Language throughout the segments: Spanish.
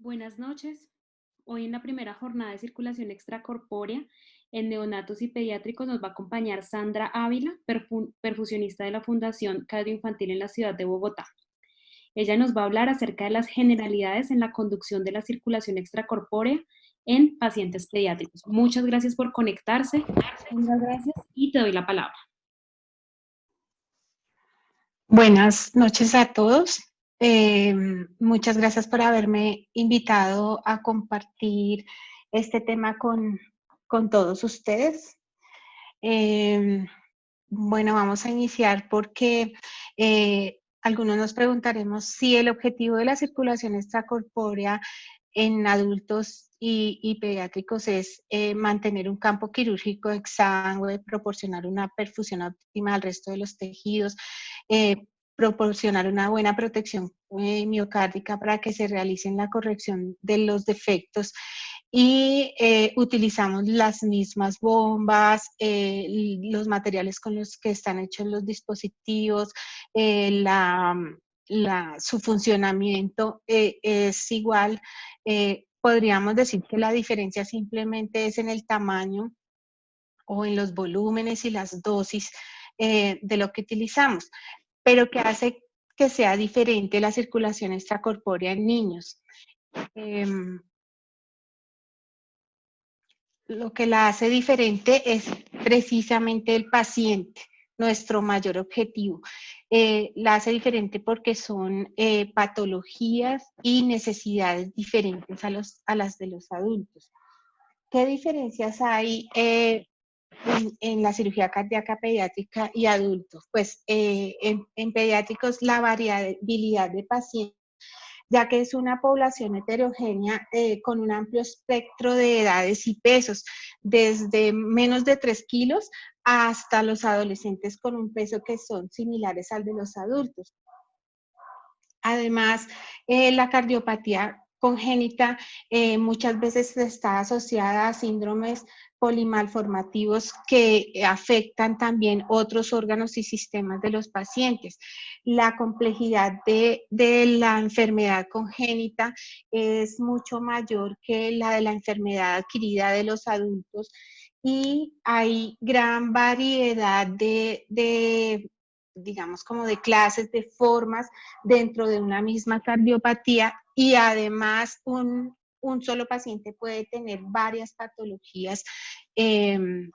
Buenas noches. Hoy en la primera jornada de circulación extracorpórea en neonatos y pediátricos nos va a acompañar Sandra Ávila, perfusionista de la Fundación Cardioinfantil en la ciudad de Bogotá. Ella nos va a hablar acerca de las generalidades en la conducción de la circulación extracorpórea en pacientes pediátricos. Muchas gracias por conectarse. Sandra, gracias y te doy la palabra. Buenas noches a todos. Muchas gracias por haberme invitado a compartir este tema con todos ustedes. Bueno, vamos a iniciar porque algunos nos preguntaremos si el objetivo de la circulación extracorpórea en adultos y pediátricos es mantener un campo quirúrgico exangüe, proporcionar una perfusión óptima al resto de los tejidos, proporcionar una buena protección miocárdica para que se realicen la corrección de los defectos y utilizamos las mismas bombas, los materiales con los que están hechos los dispositivos, su funcionamiento es igual. Podríamos decir que la diferencia simplemente es en el tamaño o en los volúmenes y las dosis de lo que utilizamos, pero que hace que sea diferente la circulación extracorpórea en niños. Lo que la hace diferente es precisamente el paciente, nuestro mayor objetivo. La hace diferente porque son patologías y necesidades diferentes a las de los adultos. ¿Qué diferencias hay en la cirugía cardíaca pediátrica y adultos? Pues en pediátricos la variabilidad de pacientes, ya que es una población heterogénea con un amplio espectro de edades y pesos, desde menos de 3 kilos hasta los adolescentes con un peso que son similares al de los adultos. Además, la cardiopatía congénita muchas veces está asociada a síndromes polimalformativos que afectan también otros órganos y sistemas de los pacientes. La complejidad de la enfermedad congénita es mucho mayor que la de la enfermedad adquirida de los adultos y hay gran variedad digamos, como de clases, de formas dentro de una misma cardiopatía y además un solo paciente puede tener varias patologías eh,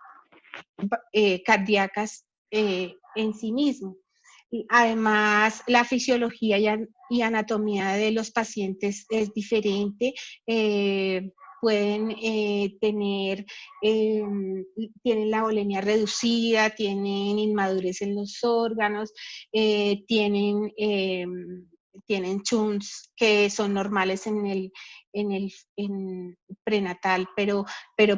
cardíacas en sí mismo. Además, la fisiología y anatomía de los pacientes es diferente. Pueden tienen la volemia reducida, tienen inmadurez en los órganos, tienen chunks que son normales en prenatal, pero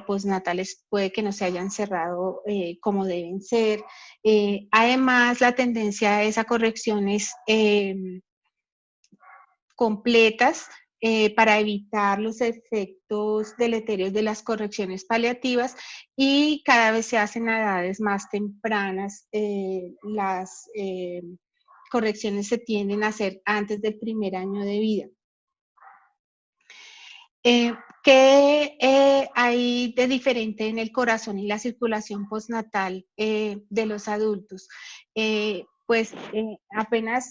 postnatales puede que no se hayan cerrado como deben ser. Además, la tendencia es a correcciones completas para evitar los efectos deleterios de las correcciones paliativas y cada vez se hacen a edades más tempranas. Las correcciones se tienden a hacer antes del primer año de vida. ¿Qué hay de diferente en el corazón y la circulación postnatal de los adultos? Apenas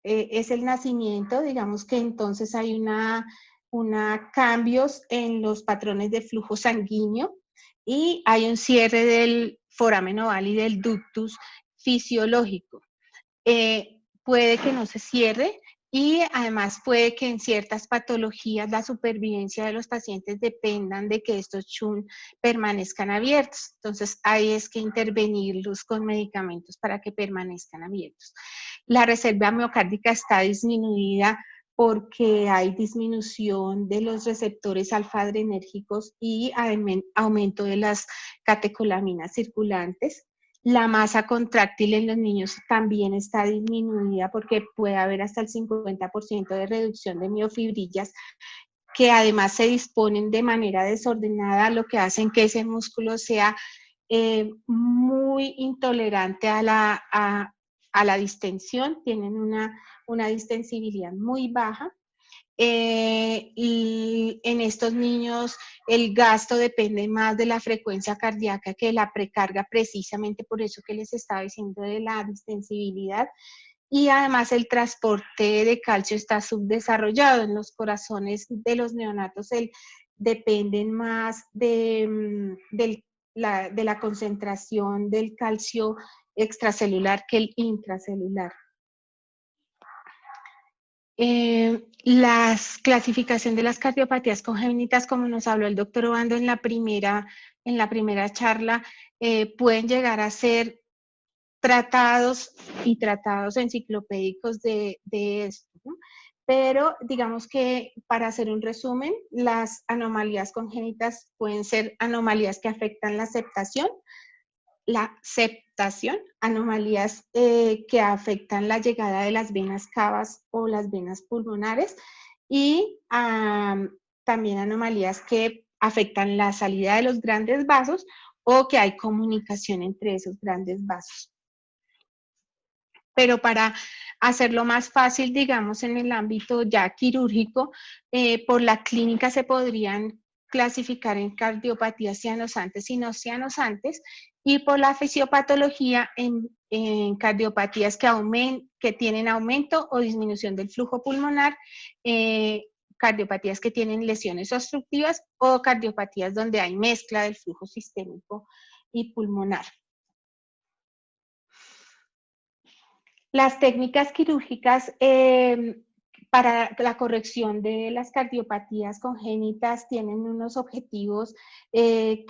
es el nacimiento, digamos que entonces hay cambios en los patrones de flujo sanguíneo y hay un cierre del foramen oval y del ductus fisiológico. Puede que no se cierre y además puede que en ciertas patologías la supervivencia de los pacientes dependan de que estos shunt permanezcan abiertos. Entonces, ahí es que intervenirlos con medicamentos para que permanezcan abiertos. La reserva miocárdica está disminuida porque hay disminución de los receptores alfa-adrenérgicos y aumento de las catecolaminas circulantes. La masa contráctil en los niños también está disminuida porque puede haber hasta el 50% de reducción de miofibrillas que además se disponen de manera desordenada, lo que hacen que ese músculo sea muy intolerante a la distensión, tienen una distensibilidad muy baja Y en estos niños el gasto depende más de la frecuencia cardíaca que de la precarga, precisamente por eso que les estaba diciendo de la distensibilidad. Y además el transporte de calcio está subdesarrollado en los corazones de los neonatos, dependen más de la concentración del calcio extracelular que el intracelular. La clasificación de las cardiopatías congénitas, como nos habló el doctor Obando en la primera charla, pueden llegar a ser tratados enciclopédicos de esto, ¿no? Pero digamos que para hacer un resumen, las anomalías congénitas pueden ser anomalías que afectan la septación, anomalías que afectan la llegada de las venas cavas o las venas pulmonares y también anomalías que afectan la salida de los grandes vasos o que hay comunicación entre esos grandes vasos. Pero para hacerlo más fácil, digamos, en el ámbito ya quirúrgico, por la clínica se podrían clasificar en cardiopatías cianosantes y no cianosantes, y por la fisiopatología en cardiopatías que tienen aumento o disminución del flujo pulmonar, cardiopatías que tienen lesiones obstructivas o cardiopatías donde hay mezcla del flujo sistémico y pulmonar. Las técnicas quirúrgicas para la corrección de las cardiopatías congénitas tienen unos objetivos que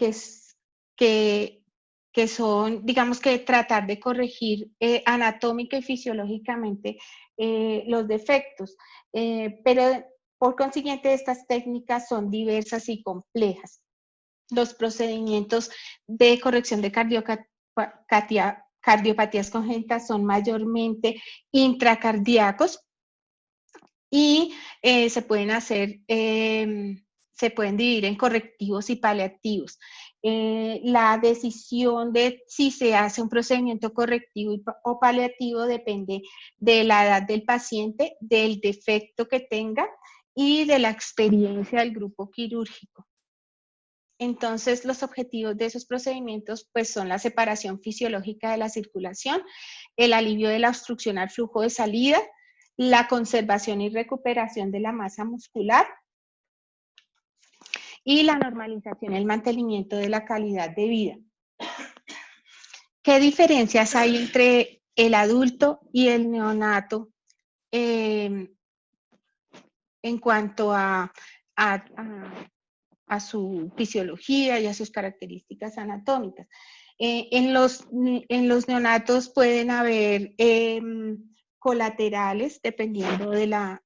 son, digamos que tratar de corregir anatómica y fisiológicamente los defectos, pero por consiguiente estas técnicas son diversas y complejas. Los procedimientos de corrección de cardiopatías congénitas son mayormente intracardíacos y se pueden dividir en correctivos y paliativos. La decisión de si se hace un procedimiento correctivo o paliativo depende de la edad del paciente, del defecto que tenga y de la experiencia del grupo quirúrgico. Entonces, los objetivos de esos procedimientos pues, son la separación fisiológica de la circulación, el alivio de la obstrucción al flujo de salida, la conservación y recuperación de la masa muscular y la normalización y el mantenimiento de la calidad de vida. ¿Qué diferencias hay entre el adulto y el neonato en cuanto a su fisiología y a sus características anatómicas? En los neonatos pueden haber colaterales, dependiendo de la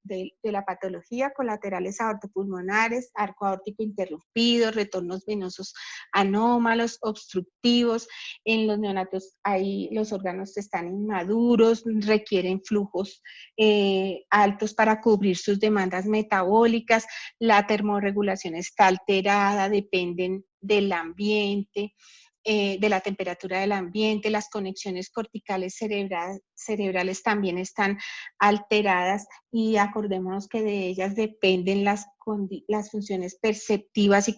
patología, colaterales aortopulmonares, arco aórtico interrumpido, retornos venosos anómalos, obstructivos. En los neonatos los órganos están inmaduros, requieren flujos altos para cubrir sus demandas metabólicas, la termorregulación está alterada, dependen del ambiente, de la temperatura del ambiente, las conexiones corticales cerebrales también están alteradas y acordémonos que de ellas dependen las funciones perceptivas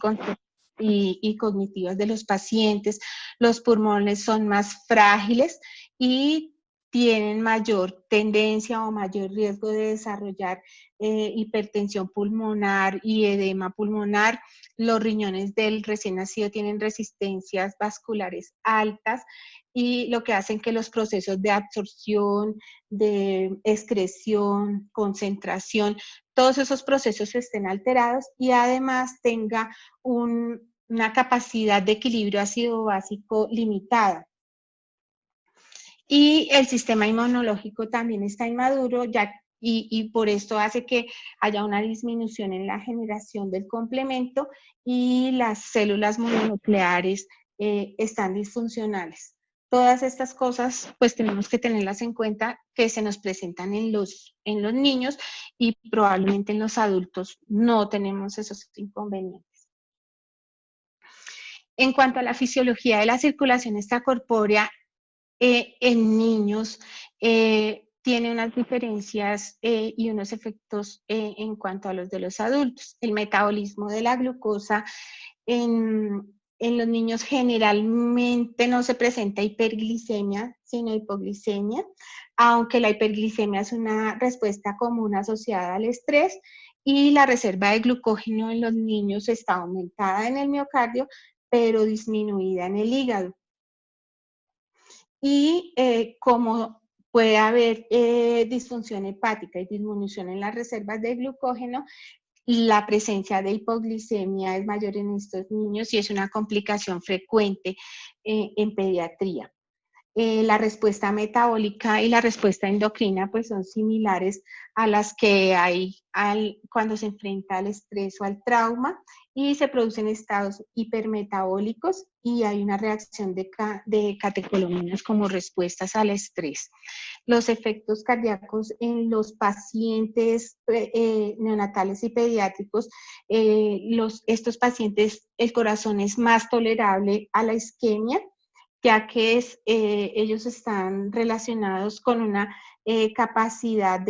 y cognitivas de los pacientes. Los pulmones son más frágiles y tienen mayor tendencia o mayor riesgo de desarrollar hipertensión pulmonar y edema pulmonar. Los riñones del recién nacido tienen resistencias vasculares altas y lo que hacen que los procesos de absorción, de excreción, concentración, todos esos procesos estén alterados y además tenga una capacidad de equilibrio ácido básico limitada. Y el sistema inmunológico también está inmaduro, y por esto hace que haya una disminución en la generación del complemento y las células mononucleares están disfuncionales. Todas estas cosas, pues tenemos que tenerlas en cuenta que se nos presentan en los niños y probablemente en los adultos no tenemos esos inconvenientes. En cuanto a la fisiología de la circulación extracorpórea, en niños tiene unas diferencias y unos efectos en cuanto a los de los adultos. El metabolismo de la glucosa en los niños generalmente no se presenta hiperglicemia, sino hipoglicemia, aunque la hiperglicemia es una respuesta común asociada al estrés y la reserva de glucógeno en los niños está aumentada en el miocardio, pero disminuida en el hígado. Y como puede haber disfunción hepática y disminución en las reservas de glucógeno, la presencia de hipoglicemia es mayor en estos niños y es una complicación frecuente en pediatría. La respuesta metabólica y la respuesta endocrina pues son similares a las que hay cuando se enfrenta al estrés o al trauma y se producen estados hipermetabólicos y hay una reacción de catecolaminas como respuestas al estrés. Los efectos cardíacos en los pacientes neonatales y pediátricos, estos pacientes, el corazón es más tolerable a la isquemia, ya que ellos están relacionados con una capacidad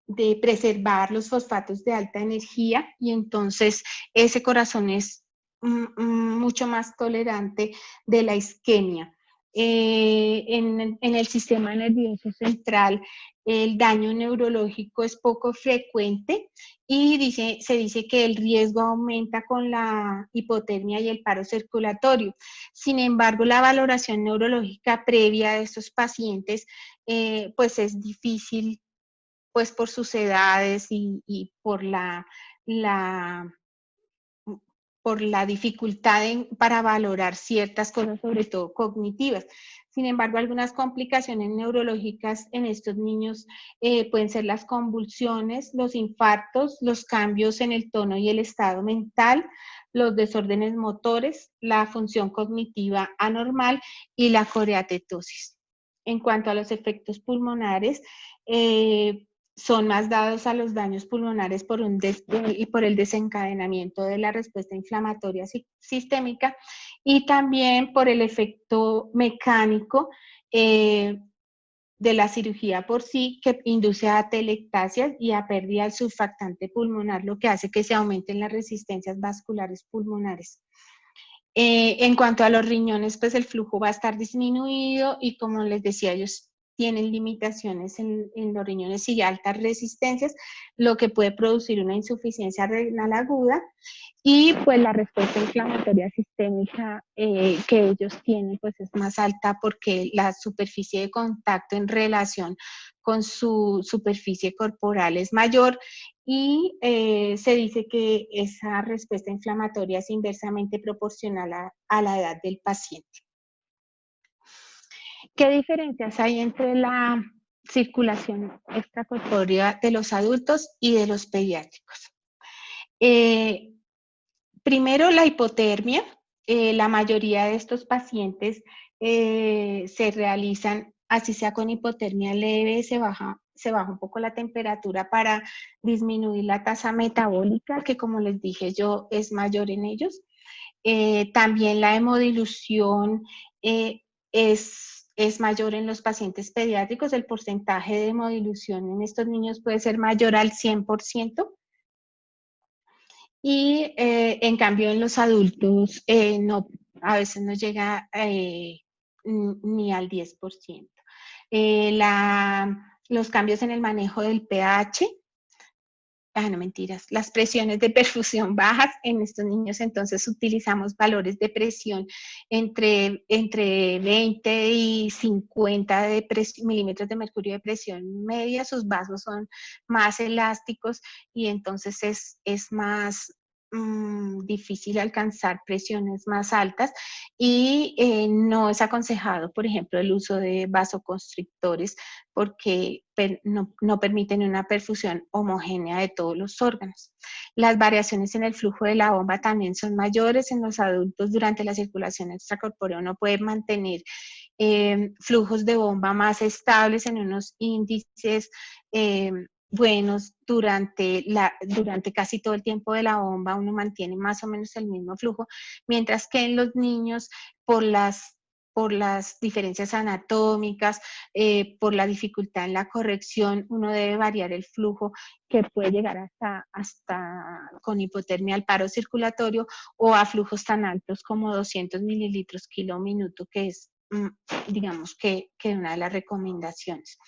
de preservar los fosfatos de alta energía y entonces ese corazón es mucho más tolerante de la isquemia. En el sistema nervioso central, el daño neurológico es poco frecuente y se dice que el riesgo aumenta con la hipotermia y el paro circulatorio. Sin embargo, la valoración neurológica previa de estos pacientes pues es difícil pues por sus edades y por por la dificultad para valorar ciertas cosas, sobre todo cognitivas. Sin embargo, algunas complicaciones neurológicas en estos niños pueden ser las convulsiones, los infartos, los cambios en el tono y el estado mental, los desórdenes motores, la función cognitiva anormal y la coreatetosis. En cuanto a los efectos pulmonares, son más dados a los daños pulmonares y por el desencadenamiento de la respuesta inflamatoria sistémica y también por el efecto mecánico de la cirugía por sí, que induce a atelectasias y a pérdida del surfactante pulmonar, lo que hace que se aumenten las resistencias vasculares pulmonares. En cuanto a los riñones, pues el flujo va a estar disminuido y como les decía, ellos tienen limitaciones en los riñones y altas resistencias, lo que puede producir una insuficiencia renal aguda y pues la respuesta inflamatoria sistémica que ellos tienen pues es más alta porque la superficie de contacto en relación con su superficie corporal es mayor y se dice que esa respuesta inflamatoria es inversamente proporcional a la edad del paciente. ¿Qué diferencias hay entre la circulación extracorpórea de los adultos y de los pediátricos? Primero, la hipotermia. La mayoría de estos pacientes se realizan, así sea con hipotermia leve, se baja un poco la temperatura para disminuir la tasa metabólica, que como les dije yo, es mayor en ellos. También la hemodilución es mayor en los pacientes pediátricos. El porcentaje de hemodilución en estos niños puede ser mayor al 100%. Y en cambio en los adultos a veces no llega ni al 10%. Los cambios en el manejo del pH, no mentiras, las presiones de perfusión bajas en estos niños, entonces utilizamos valores de presión entre 20 y 50 milímetros de mercurio de presión media, sus vasos son más elásticos y entonces es más difícil alcanzar presiones más altas y no es aconsejado, por ejemplo, el uso de vasoconstrictores porque no permiten una perfusión homogénea de todos los órganos. Las variaciones en el flujo de la bomba también son mayores en los adultos durante la circulación extracorpórea. Uno puede mantener flujos de bomba más estables en unos índices buenos durante casi todo el tiempo de la bomba, uno mantiene más o menos el mismo flujo, mientras que en los niños por por las diferencias anatómicas, por la dificultad en la corrección, uno debe variar el flujo que puede llegar hasta con hipotermia al paro circulatorio o a flujos tan altos como 200 mililitros kilo minuto, que es, digamos, que una de las recomendaciones.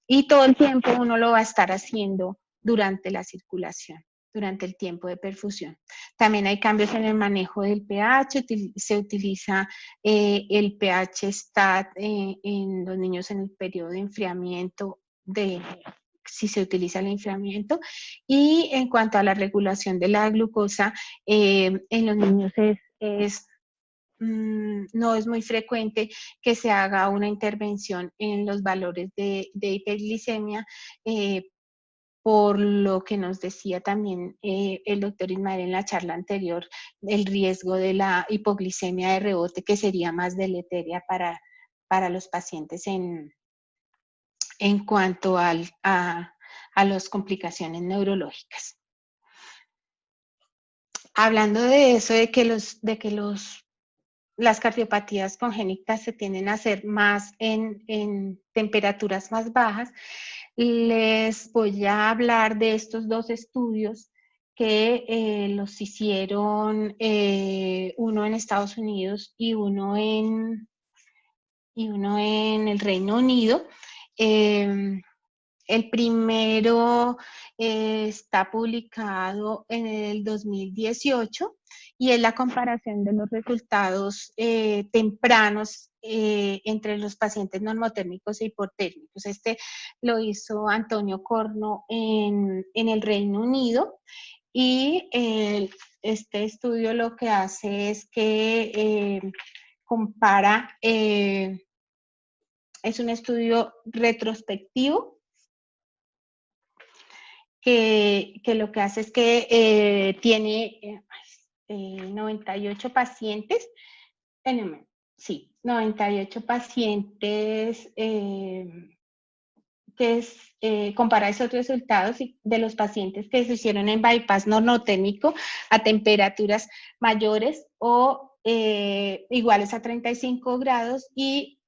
Y todo el tiempo uno lo va a estar haciendo durante la circulación, durante el tiempo de perfusión. También hay cambios en el manejo del pH, se utiliza el pH STAT en los niños en el periodo de enfriamiento, si se utiliza el enfriamiento. Y en cuanto a la regulación de la glucosa, en los niños no es muy frecuente que se haga una intervención en los valores de hiperglicemia, por lo que nos decía también el doctor Ismael en la charla anterior, el riesgo de la hipoglicemia de rebote, que sería más deleteria para los pacientes en cuanto a las complicaciones neurológicas. Hablando de eso, de que las cardiopatías congénitas se tienden a hacer más en temperaturas más bajas, les voy a hablar de estos dos estudios que los hicieron uno en Estados Unidos y uno en el Reino Unido. El primero está publicado en el 2018 y es la comparación de los resultados tempranos entre los pacientes normotérmicos e hipotérmicos. Este lo hizo Antonio Corno en el Reino Unido y este estudio lo que hace es que compara, es un estudio retrospectivo que lo que hace es que tiene 98 pacientes, 98 pacientes compara esos resultados de los pacientes que se hicieron en bypass normotécnico a temperaturas mayores o iguales a 35 grados y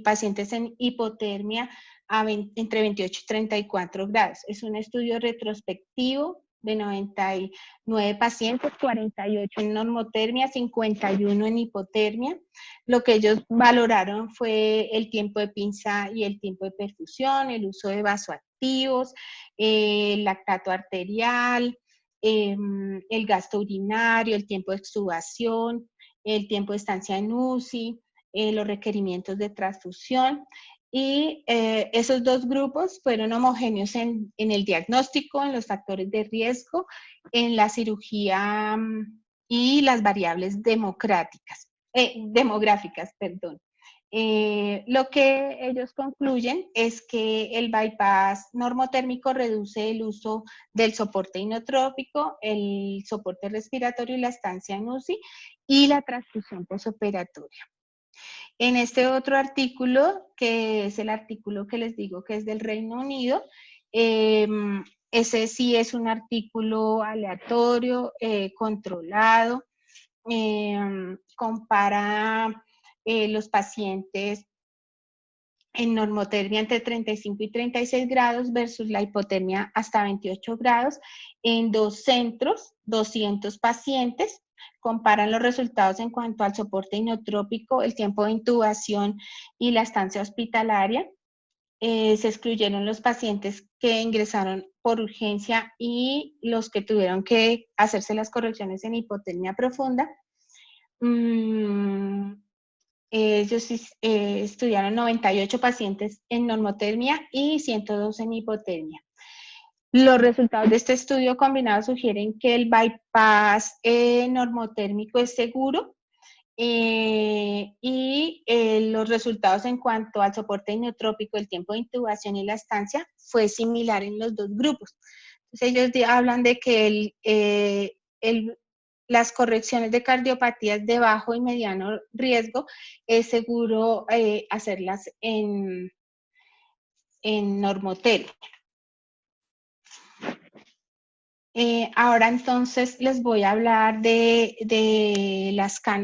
pacientes en hipotermia entre 28 y 34 grados. Es un estudio retrospectivo de 99 pacientes, 48 en normotermia, 51 en hipotermia. Lo que ellos valoraron fue el tiempo de pinza y el tiempo de perfusión, el uso de vasoactivos, el lactato arterial, el gasto urinario, el tiempo de extubación, el tiempo de estancia en UCI, los requerimientos de transfusión. Y esos dos grupos fueron homogéneos en el diagnóstico, en los factores de riesgo, en la cirugía y las variables demográficas. Lo que ellos concluyen es que el bypass normotérmico reduce el uso del soporte inotrópico, el soporte respiratorio y la estancia en UCI y la transfusión posoperatoria. En este otro artículo, que es el artículo que les digo que es del Reino Unido, ese sí es un artículo aleatorio, controlado, compara los pacientes en normotermia entre 35 y 36 grados versus la hipotermia hasta 28 grados en dos centros, 200 pacientes. Comparan los resultados en cuanto al soporte inotrópico, el tiempo de intubación y la estancia hospitalaria. Se excluyeron los pacientes que ingresaron por urgencia y los que tuvieron que hacerse las correcciones en hipotermia profunda. Ellos estudiaron 98 pacientes en normotermia y 102 en hipotermia. Los resultados de este estudio combinado sugieren que el bypass normotérmico es seguro y los resultados en cuanto al soporte inotrópico, el tiempo de intubación y la estancia fue similar en los dos grupos. Entonces ellos hablan de que las correcciones de cardiopatías de bajo y mediano riesgo es seguro hacerlas en normotermia. Ahora entonces les voy a hablar de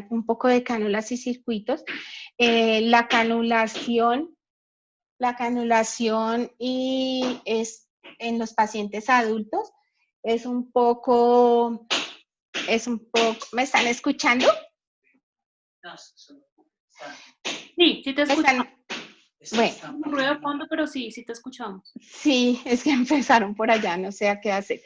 un poco de cánulas y circuitos. La canulación y en los pacientes adultos es un poco, ¿me están escuchando? Sí, sí te escuchamos. Bueno. Un ruido de fondo, pero sí, sí te escuchamos. Sí, es que empezaron por allá, no sé a qué hacer.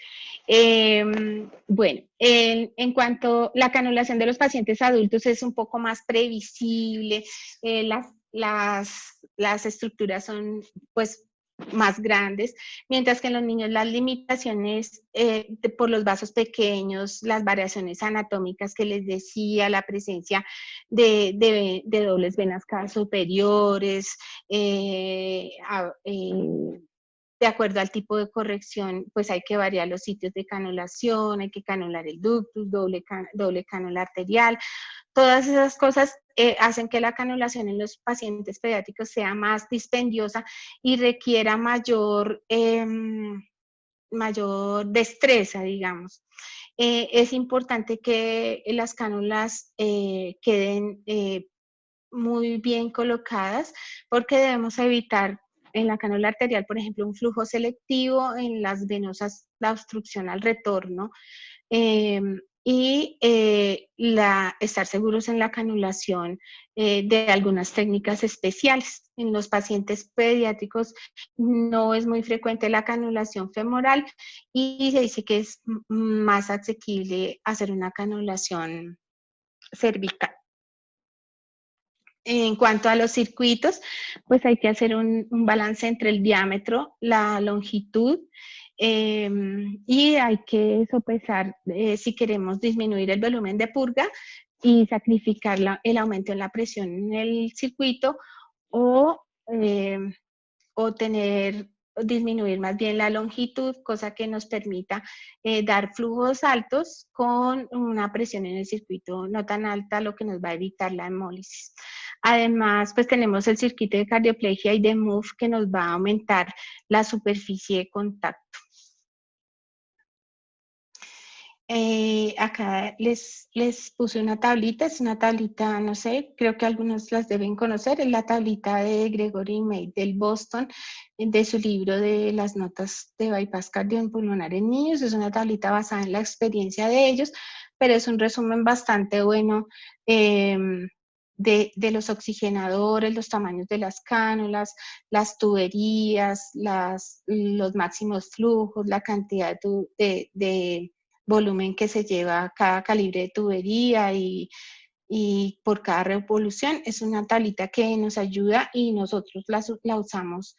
Bueno, en cuanto a la canulación de los pacientes adultos es un poco más previsible, las estructuras son pues más grandes, mientras que en los niños las limitaciones por los vasos pequeños, las variaciones anatómicas que les decía, la presencia de dobles venas cavas superiores, de acuerdo al tipo de corrección, pues hay que variar los sitios de canulación, hay que canular el ductus, doble cánula arterial. Todas esas cosas hacen que la canulación en los pacientes pediátricos sea más dispendiosa y requiera mayor destreza, digamos. Es importante que las cánulas queden muy bien colocadas porque debemos evitar en la cánula arterial, por ejemplo, un flujo selectivo, en las venosas la obstrucción al retorno y estar seguros en la canulación de algunas técnicas especiales. En los pacientes pediátricos no es muy frecuente la canulación femoral y se dice que es más asequible hacer una canulación cervical. En cuanto a los circuitos, pues hay que hacer un balance entre el diámetro, la longitud y hay que sopesar si queremos disminuir el volumen de purga y sacrificar el aumento en la presión en el circuito o disminuir más bien la longitud, cosa que nos permita dar flujos altos con una presión en el circuito no tan alta, lo que nos va a evitar la hemólisis. Además, pues tenemos el circuito de cardioplegia y de MUF que nos va a aumentar la superficie de contacto. Acá les puse una tablita, es una tablita, no sé, creo que algunos las deben conocer, es la tablita de Gregory May del Boston, de su libro de las notas de bypass cardiopulmonar en niños. Es una tablita basada en la experiencia de ellos, pero es un resumen bastante bueno de los oxigenadores, los tamaños de las cánulas, las tuberías, los máximos flujos, la cantidad de volumen que se lleva cada calibre de tubería y por cada revolución. Es una tablita que nos ayuda y nosotros la usamos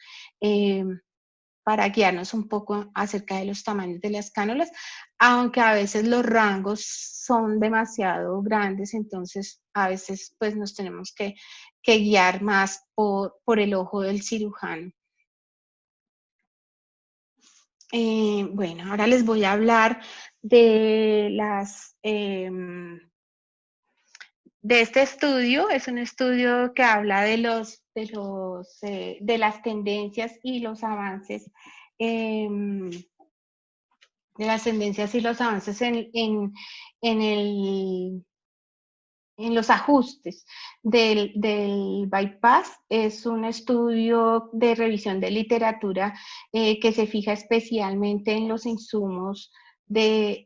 para guiarnos un poco acerca de los tamaños de las cánulas, aunque a veces los rangos son demasiado grandes, entonces a veces pues nos tenemos que guiar más por el ojo del cirujano. Bueno, ahora les voy a hablar de de este estudio. Es un estudio que habla de las tendencias y los avances en los ajustes del bypass. Es un estudio de revisión de literatura que se fija especialmente en los insumos del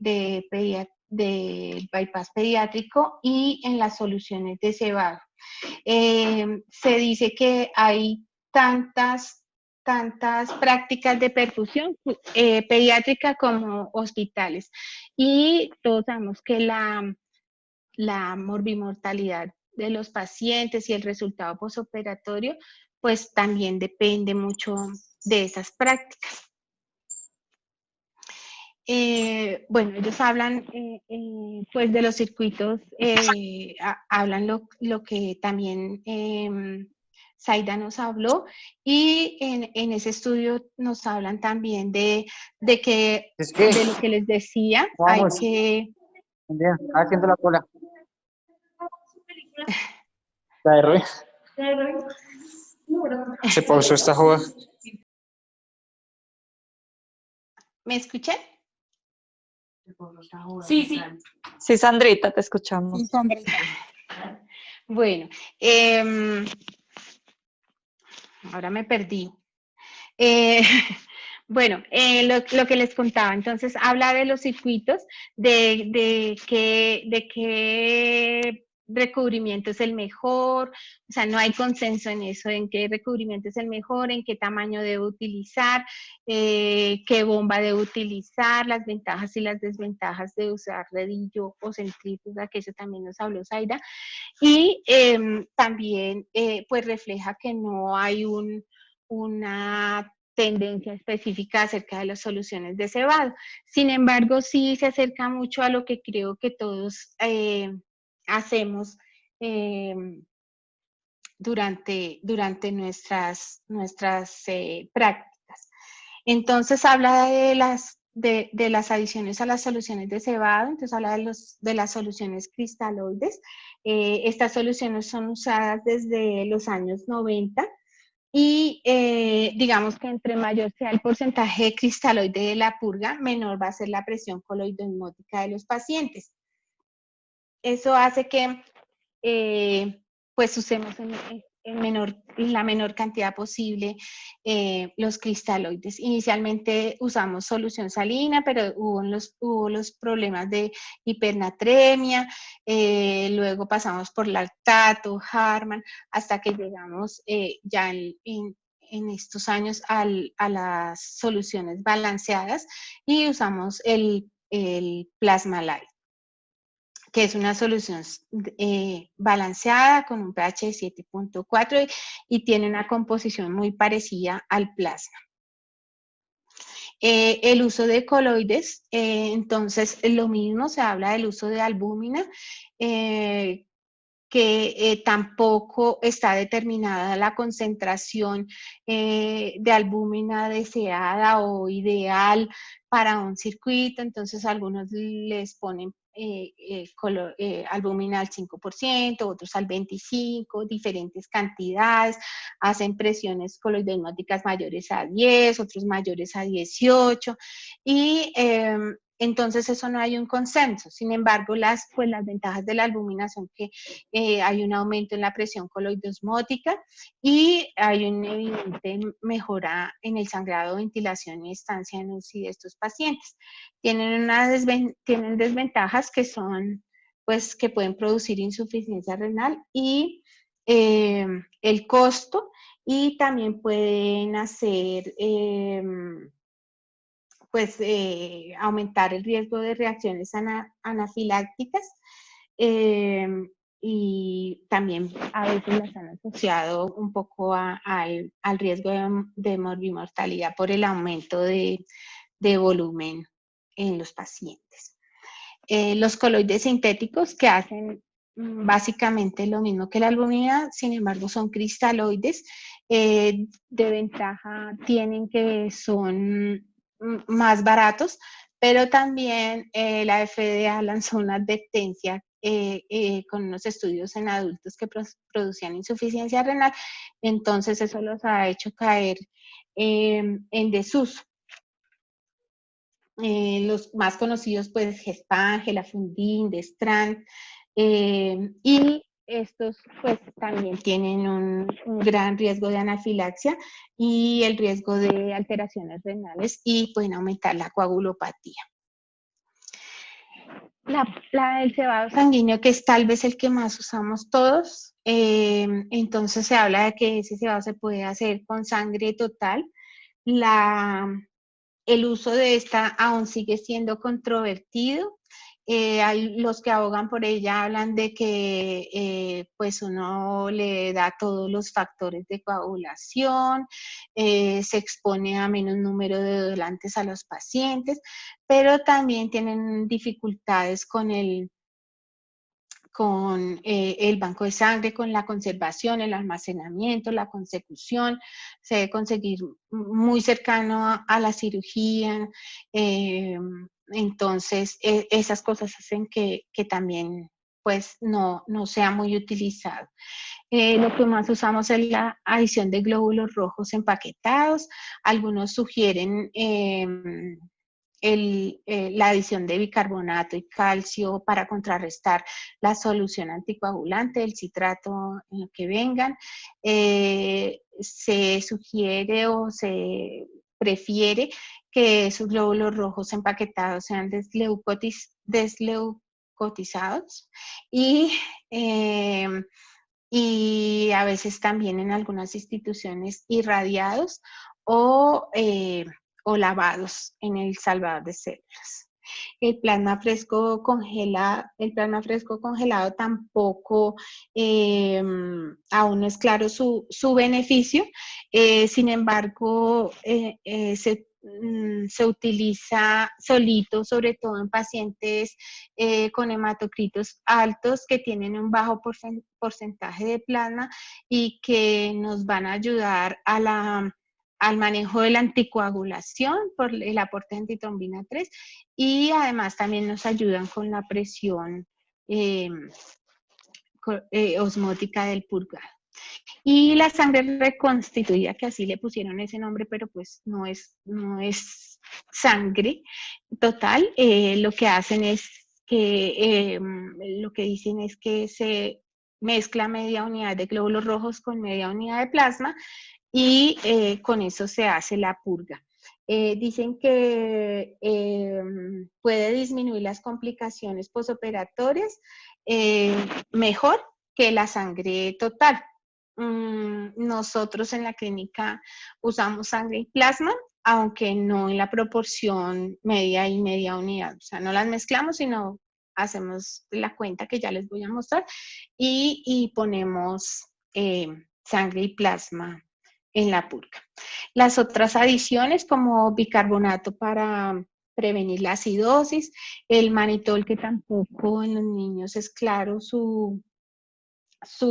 bypass pediátrico y en las soluciones de cebado. Se dice que hay tantas prácticas de perfusión pediátrica como hospitales y todos sabemos que la morbimortalidad de los pacientes y el resultado posoperatorio, pues también depende mucho de esas prácticas. Bueno, ellos hablan pues de los circuitos, hablan lo que también Zaida nos habló, y en ese estudio nos hablan también de lo que les decía, Vamos. hay que... Bien, haciendo la cola. La de Rui. Se pausó esta joda. ¿Me escuchan? Sí, sí. Sí, Sandrita, te escuchamos. Sí, Sandrita. Bueno, ahora me perdí. Bueno, lo que les contaba, entonces habla de los circuitos, de qué recubrimiento es el mejor, o sea, no hay consenso en eso, en qué recubrimiento es el mejor, en qué tamaño debo utilizar, qué bomba debo utilizar, las ventajas y las desventajas de usar redillo o centrífuga, que eso también nos habló Zaira, y también pues refleja que no hay una tendencia específica acerca de las soluciones de cebado. Sin embargo, sí se acerca mucho a lo que creo que todos hacemos eh, durante nuestras prácticas. Entonces habla de las adiciones a las soluciones de cebado, entonces habla de las soluciones cristaloides. Estas soluciones son usadas desde los años 90 y digamos que entre mayor sea el porcentaje de cristaloide de la purga, menor va a ser la presión coloidosmótica de los pacientes. Eso hace que pues usemos en la menor cantidad posible los cristaloides. Inicialmente usamos solución salina, pero hubo los problemas de hipernatremia, luego pasamos por lactato, Harman, hasta que llegamos ya en estos años a las soluciones balanceadas y usamos el plasma light, que es una solución balanceada con un pH de 7.4 y tiene una composición muy parecida al plasma. El uso de coloides, entonces lo mismo, se habla del uso de albúmina, que tampoco está determinada la concentración de albúmina deseada o ideal para un circuito, entonces algunos les ponen albúmina al 5%, otros al 25%, diferentes cantidades, hacen presiones coloidosmóticas mayores a 10, otros mayores a 18, y entonces eso no hay un consenso. Sin embargo, las ventajas de la albúmina son que hay un aumento en la presión coloidosmótica y hay una evidente mejora en el sangrado, ventilación y estancia en UCI de estos pacientes. Tienen desventajas que son, pues, que pueden producir insuficiencia renal y el costo, y también pueden hacer pues aumentar el riesgo de reacciones anafilácticas y también a veces las han asociado un poco al riesgo de morbimortalidad por el aumento de volumen en los pacientes. Los coloides sintéticos, que hacen básicamente lo mismo que la albúmina, sin embargo son cristaloides, de ventaja tienen que son más baratos, pero también la FDA lanzó una advertencia con unos estudios en adultos que producían insuficiencia renal, entonces eso los ha hecho caer en desuso. Los más conocidos, pues, Gespan, Gelafundin, Destran, y estos, pues, también tienen un gran riesgo de anafilaxia y el riesgo de alteraciones renales y pueden aumentar la coagulopatía. El cebado sanguíneo, que es tal vez el que más usamos todos, entonces se habla de que ese cebado se puede hacer con sangre total. El uso de esta aún sigue siendo controvertido. Hay los que abogan por ella, hablan de que pues uno le da todos los factores de coagulación, se expone a menos número de donantes a los pacientes, pero también tienen dificultades con el banco de sangre, con la conservación, el almacenamiento, la consecución, se debe conseguir muy cercano a la cirugía, entonces esas cosas hacen que también pues no sea muy utilizado. Lo que más usamos es la adición de glóbulos rojos empaquetados, algunos sugieren la adición de bicarbonato y calcio para contrarrestar la solución anticoagulante, el citrato en lo que vengan. Se sugiere o se prefiere que esos glóbulos rojos empaquetados sean desleucotizados y a veces también en algunas instituciones irradiados o lavados en el salvador de células. El plasma fresco congelado tampoco, aún no es claro su beneficio. Sin embargo, se utiliza solito, sobre todo en pacientes con hematocritos altos que tienen un bajo porcentaje de plasma y que nos van a ayudar al manejo de la anticoagulación por el aporte de antitrombina 3 y además también nos ayudan con la presión osmótica del purgado. Y la sangre reconstituida, que así le pusieron ese nombre, pero pues no es sangre total, lo que hacen es que, lo que dicen es que se mezcla media unidad de glóbulos rojos con media unidad de plasma y con eso se hace la purga. Dicen que puede disminuir las complicaciones posoperatorias mejor que la sangre total. Nosotros en la clínica usamos sangre y plasma, aunque no en la proporción media y media unidad. O sea, no las mezclamos, sino hacemos la cuenta que ya les voy a mostrar y ponemos sangre y plasma en la purga. Las otras adiciones como bicarbonato para prevenir la acidosis, el manitol, que tampoco en los niños es claro su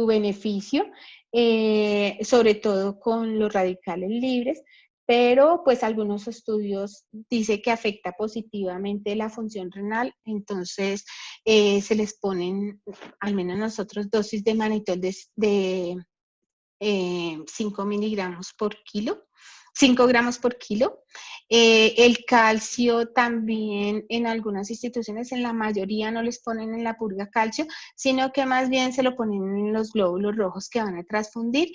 beneficio, sobre todo con los radicales libres, pero pues algunos estudios dicen que afecta positivamente la función renal, entonces se les ponen, al menos nosotros, dosis de manitol de 5 miligramos por kilo, 5 gramos por kilo. El calcio también en algunas instituciones, en la mayoría no les ponen en la purga calcio, sino que más bien se lo ponen en los glóbulos rojos que van a transfundir.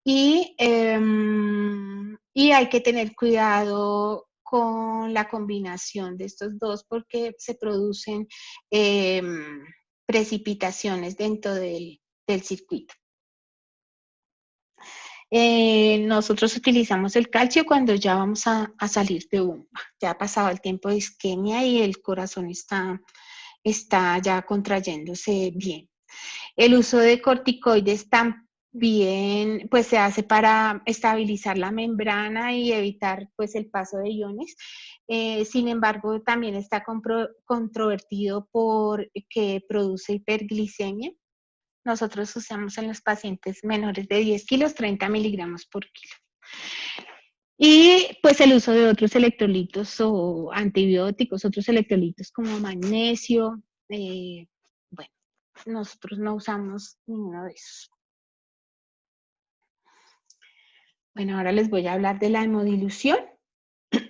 Y hay que tener cuidado con la combinación de estos dos porque se producen precipitaciones dentro del circuito. Nosotros utilizamos el calcio cuando ya vamos a salir de bomba. Ya ha pasado el tiempo de isquemia y el corazón está ya contrayéndose bien. El uso de corticoides también pues, se hace para estabilizar la membrana y evitar pues, el paso de iones. Sin embargo, también está controvertido porque produce hiperglicemia. Nosotros usamos en los pacientes menores de 10 kilos, 30 miligramos por kilo. Y pues el uso de otros electrolitos o antibióticos, otros electrolitos como magnesio. Bueno, nosotros no usamos ninguno de esos. Bueno, ahora les voy a hablar de la hemodilución.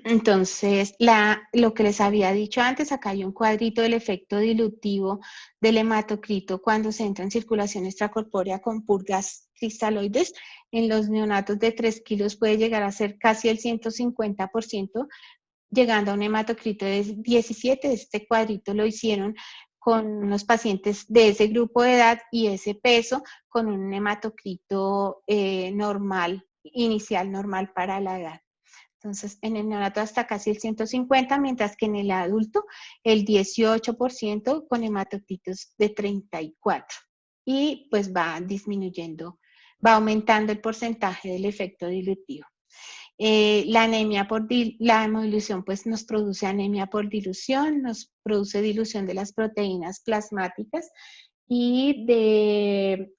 Entonces, lo que les había dicho antes, acá hay un cuadrito del efecto dilutivo del hematocrito cuando se entra en circulación extracorpórea con purgas cristaloides. En los neonatos de 3 kilos puede llegar a ser casi el 150%, llegando a un hematocrito de 17. Este cuadrito lo hicieron con los pacientes de ese grupo de edad y ese peso, con un hematocrito normal, inicial normal para la edad. Entonces, en el neonato hasta casi el 150, mientras que en el adulto el 18% con hematocritos de 34. Y pues va disminuyendo, va aumentando el porcentaje del efecto dilutivo. La hemodilución pues nos produce anemia por dilución, nos produce dilución de las proteínas plasmáticas y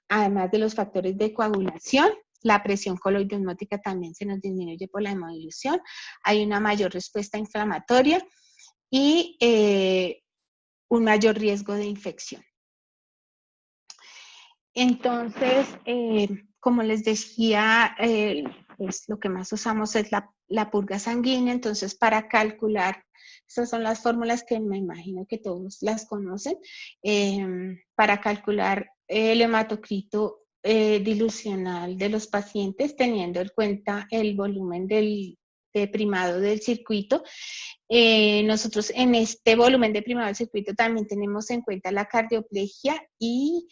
además de los factores de coagulación. La presión coloide osmótica también se nos disminuye por la hemodilución. Hay una mayor respuesta inflamatoria y un mayor riesgo de infección. Entonces, como les decía, pues lo que más usamos es la purga sanguínea. Entonces, para calcular Estas son las fórmulas que me imagino que todos las conocen para calcular el hematocrito dilucional de los pacientes, teniendo en cuenta el volumen de primado del circuito. Nosotros en este volumen de primado del circuito también tenemos en cuenta la cardioplegia y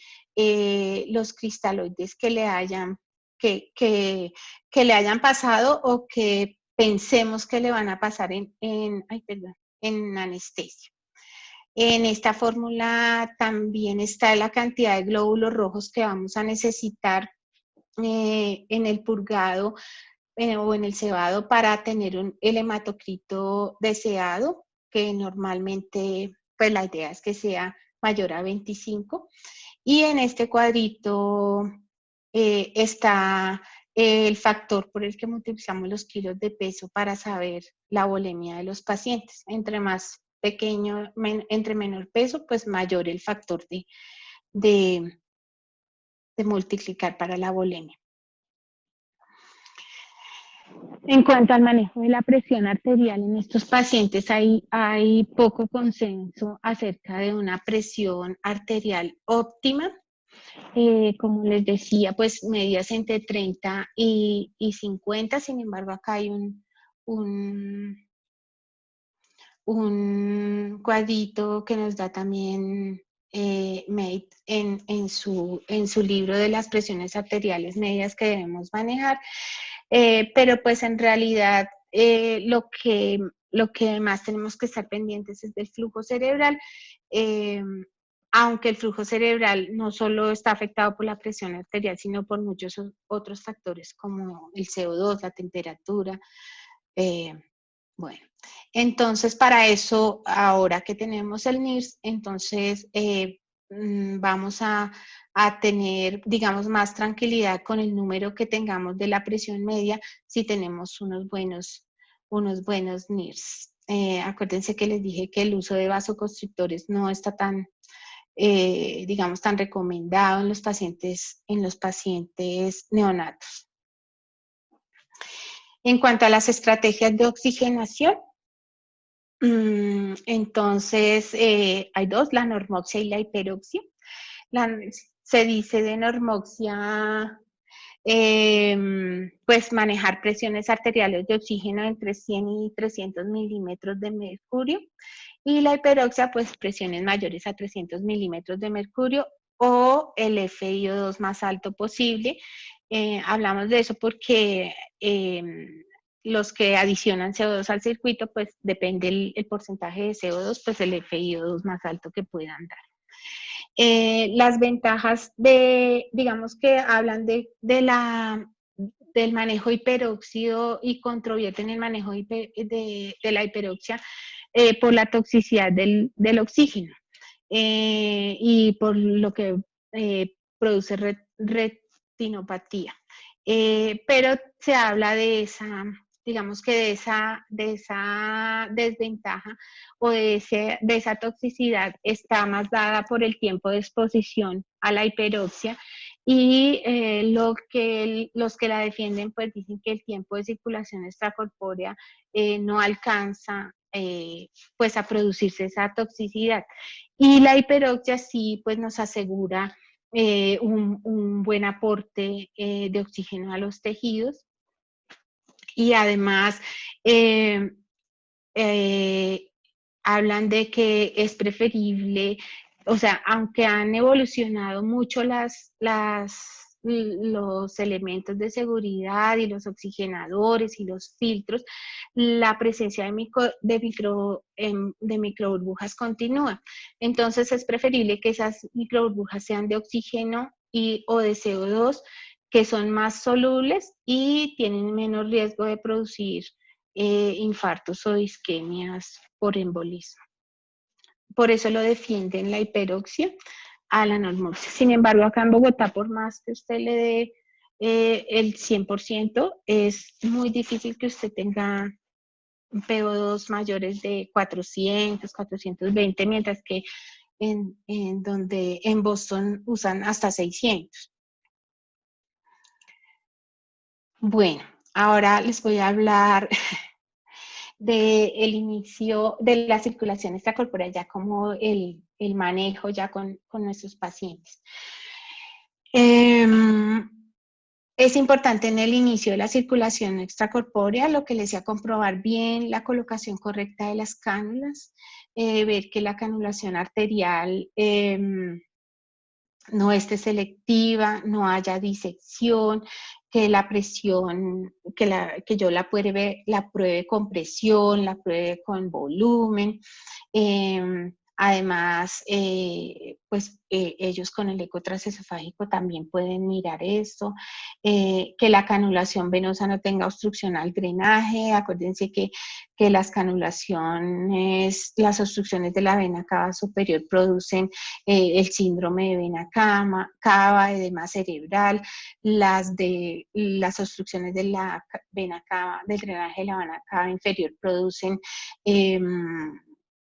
los cristaloides que le hayan pasado o que pensemos que le van a pasar en anestesia. En esta fórmula también está la cantidad de glóbulos rojos que vamos a necesitar en el purgado o en el cebado para tener el hematocrito deseado, que normalmente pues la idea es que sea mayor a 25. Y en este cuadrito está el factor por el que multiplicamos los kilos de peso para saber la volemia de los pacientes. Entre más pequeño, entre menor peso, pues mayor el factor de multiplicar para la volemia. En cuanto al manejo de la presión arterial en estos pacientes, hay poco consenso acerca de una presión arterial óptima. Como les decía, pues medidas entre 30 y 50, sin embargo acá hay un cuadrito que nos da también Mate en su libro de las presiones arteriales medias que debemos manejar, pero pues en realidad lo que más tenemos que estar pendientes es del flujo cerebral, aunque el flujo cerebral no solo está afectado por la presión arterial, sino por muchos otros factores como el CO2, la temperatura. Bueno, entonces para eso, ahora que tenemos el NIRS, entonces vamos a tener, digamos, más tranquilidad con el número que tengamos de la presión media si tenemos unos buenos NIRS. Acuérdense que les dije que el uso de vasoconstrictores no está tan, digamos, tan recomendado en los pacientes neonatos. En cuanto a las estrategias de oxigenación, entonces hay dos, la normoxia y la hiperoxia. Se dice de normoxia, pues manejar presiones arteriales de oxígeno entre 100 y 300 milímetros de mercurio, y la hiperoxia, pues presiones mayores a 300 milímetros de mercurio o el FiO2 más alto posible. Hablamos de eso porque los que adicionan CO2 al circuito, pues depende el porcentaje de CO2, pues el FiO2 más alto que puedan dar. Las ventajas digamos que hablan del manejo hiperóxido y controvierten el manejo de la hiperoxia por la toxicidad del oxígeno y por lo que produce retinopatía. Pero se habla de esa, digamos que de esa desventaja o de esa toxicidad está más dada por el tiempo de exposición a la hiperoxia, y los que la defienden pues dicen que el tiempo de circulación extracorpórea no alcanza pues a producirse esa toxicidad, y la hiperoxia sí pues nos asegura un buen aporte de oxígeno a los tejidos, y además hablan de que es preferible, o sea, aunque han evolucionado mucho los elementos de seguridad y los oxigenadores y los filtros, la presencia de microburbujas continúa. Entonces es preferible que esas microburbujas sean de oxígeno o de CO2, que son más solubles y tienen menos riesgo de producir infartos o isquemias por embolismo. Por eso lo defienden la hiperoxia a la normoxia. Sin embargo, acá en Bogotá, por más que usted le dé el 100%, es muy difícil que usted tenga PO2 mayores de 400, 420, mientras que en Boston usan hasta 600. Bueno, ahora les voy a hablar del inicio de la circulación extracorpórea, ya como el manejo ya con nuestros pacientes. Es importante en el inicio de la circulación extracorpórea, lo que les decía, comprobar bien la colocación correcta de las cánulas, ver que la canulación arterial no esté selectiva, no haya disección, que la presión, que yo la pruebe con presión, la pruebe con volumen. Además, ellos con el eco transesofágico también pueden mirar esto, que la canulación venosa no tenga obstrucción al drenaje. Acuérdense que las canulaciones, las obstrucciones de la vena cava superior producen el síndrome de vena cava, edema cerebral, las obstrucciones de la vena cava, del drenaje de la vena cava inferior producen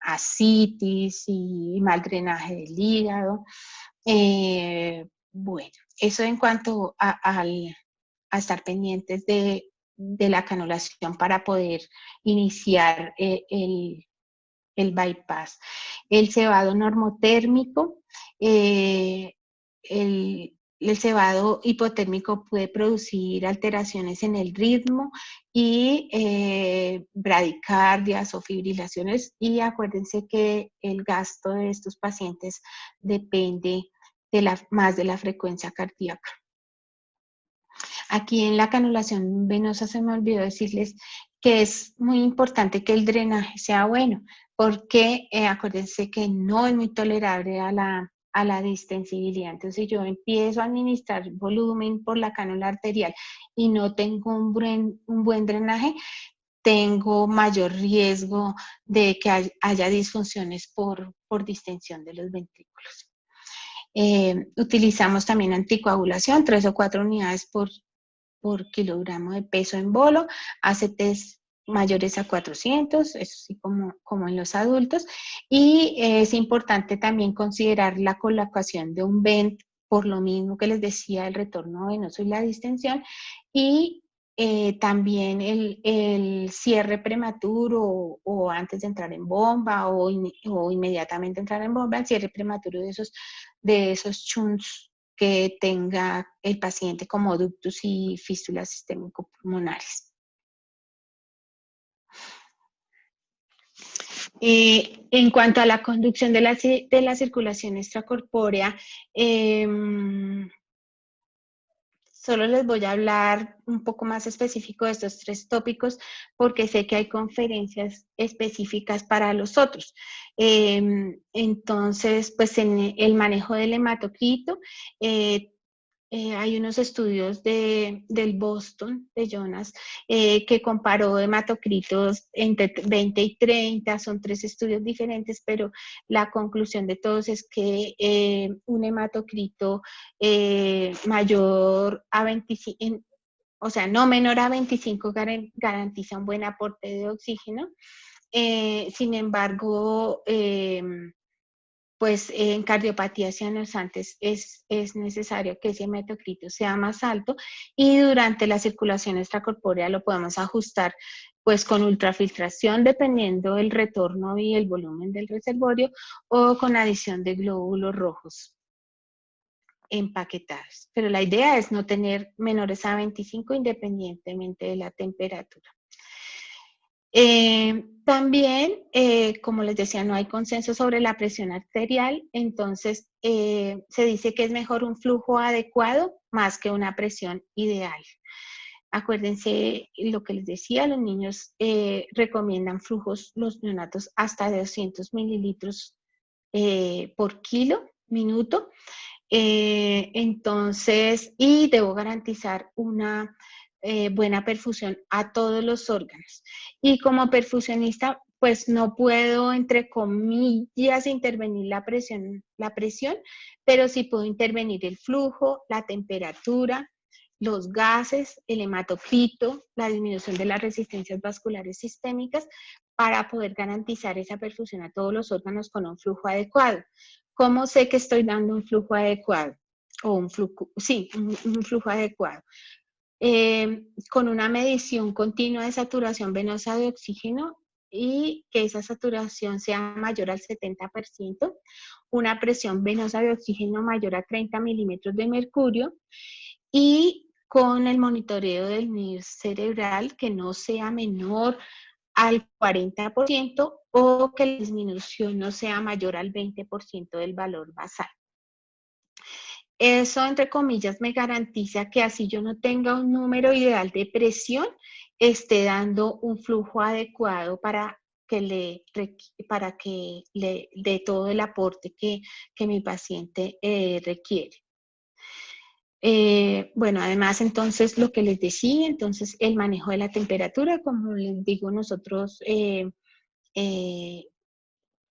ascitis y mal drenaje del hígado. Bueno, eso en cuanto a estar pendientes de la canulación para poder iniciar el bypass. El cebado normotérmico, el cebado hipotérmico puede producir alteraciones en el ritmo y bradicardias o fibrilaciones, y acuérdense que el gasto de estos pacientes depende más de la frecuencia cardíaca. Aquí en la canulación venosa se me olvidó decirles que es muy importante que el drenaje sea bueno, porque acuérdense que no es muy tolerable a la distensibilidad. Entonces, si yo empiezo a administrar volumen por la cánula arterial y no tengo un buen drenaje, tengo mayor riesgo de que haya disfunciones por distensión de los ventrículos. Utilizamos también anticoagulación, 3 o 4 unidades por kilogramo de peso en bolo, ACTs mayores a 400, eso sí como en los adultos, y es importante también considerar la colocación de un vent, por lo mismo que les decía, el retorno venoso y la distensión, y también el cierre prematuro o antes de entrar en bomba o inmediatamente entrar en bomba, el cierre prematuro de esos shunts que tenga el paciente como ductus y fístulas sistémico-pulmonares. En cuanto a la conducción de la circulación extracorpórea, solo les voy a hablar un poco más específico de estos 3 tópicos porque sé que hay conferencias específicas para los otros. Entonces, pues en el manejo del hematocrito, hay unos estudios del Boston, de Jonas, que comparó hematocritos entre 20 y 30, son 3 estudios diferentes, pero la conclusión de todos es que un hematocrito mayor a 25, o sea, no menor a 25 garantiza un buen aporte de oxígeno. Sin embargo, pues en cardiopatías cianozantes es necesario que ese hematocrito sea más alto, y durante la circulación extracorpórea lo podemos ajustar pues con ultrafiltración dependiendo del retorno y el volumen del reservorio, o con adición de glóbulos rojos empaquetados. Pero la idea es no tener menores a 25 independientemente de la temperatura. También, como les decía, no hay consenso sobre la presión arterial, entonces se dice que es mejor un flujo adecuado más que una presión ideal. Acuérdense lo que les decía, los niños recomiendan flujos, los neonatos, hasta de 200 mililitros por minuto. Entonces, y debo garantizar una buena perfusión a todos los órganos. Y como perfusionista, pues no puedo, entre comillas, intervenir la presión, pero sí puedo intervenir el flujo, la temperatura, los gases, el hematocrito, la disminución de las resistencias vasculares sistémicas, para poder garantizar esa perfusión a todos los órganos con un flujo adecuado. ¿Cómo sé que estoy dando un flujo adecuado? O un flujo adecuado. Con una medición continua de saturación venosa de oxígeno y que esa saturación sea mayor al 70%, una presión venosa de oxígeno mayor a 30 milímetros de mercurio y con el monitoreo del nivel cerebral que no sea menor al 40% o que la disminución no sea mayor al 20% del valor basal. Eso, entre comillas, me garantiza que así yo no tenga un número ideal de presión, esté dando un flujo adecuado para que le dé todo el aporte que mi paciente requiere. Bueno, además, entonces, lo que les decía, entonces, el manejo de la temperatura, como les digo, nosotros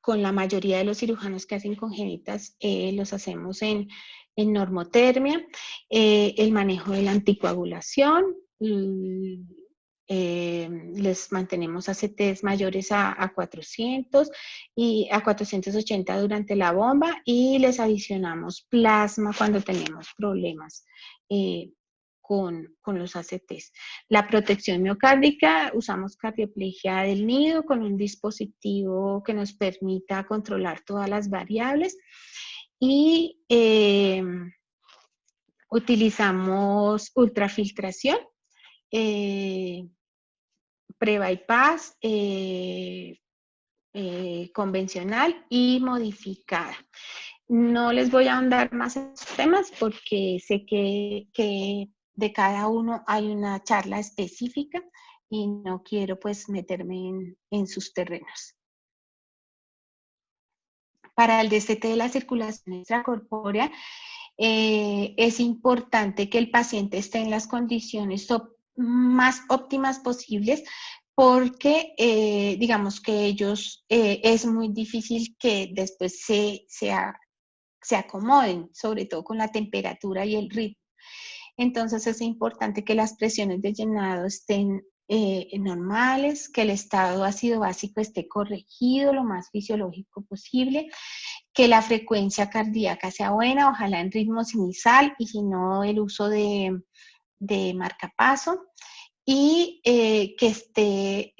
con la mayoría de los cirujanos que hacen congénitas, los hacemos en normotermia, el manejo de la anticoagulación, les mantenemos ACTs mayores a 400 y a 480 durante la bomba y les adicionamos plasma cuando tenemos problemas con los ACTs. La protección miocárdica, usamos cardioplegia del nido con un dispositivo que nos permita controlar todas las variables y utilizamos ultrafiltración, pre-bypass, convencional y modificada. No les voy a ahondar más en estos temas porque sé que de cada uno hay una charla específica y no quiero pues meterme en sus terrenos. Para el destete de la circulación extracorpórea, es importante que el paciente esté en las condiciones más óptimas posibles porque digamos que ellos es muy difícil que después se acomoden, sobre todo con la temperatura y el ritmo. Entonces es importante que las presiones de llenado estén normales, que el estado ácido básico esté corregido lo más fisiológico posible, que la frecuencia cardíaca sea buena, ojalá en ritmo sinusal y si no el uso de marcapaso y que esté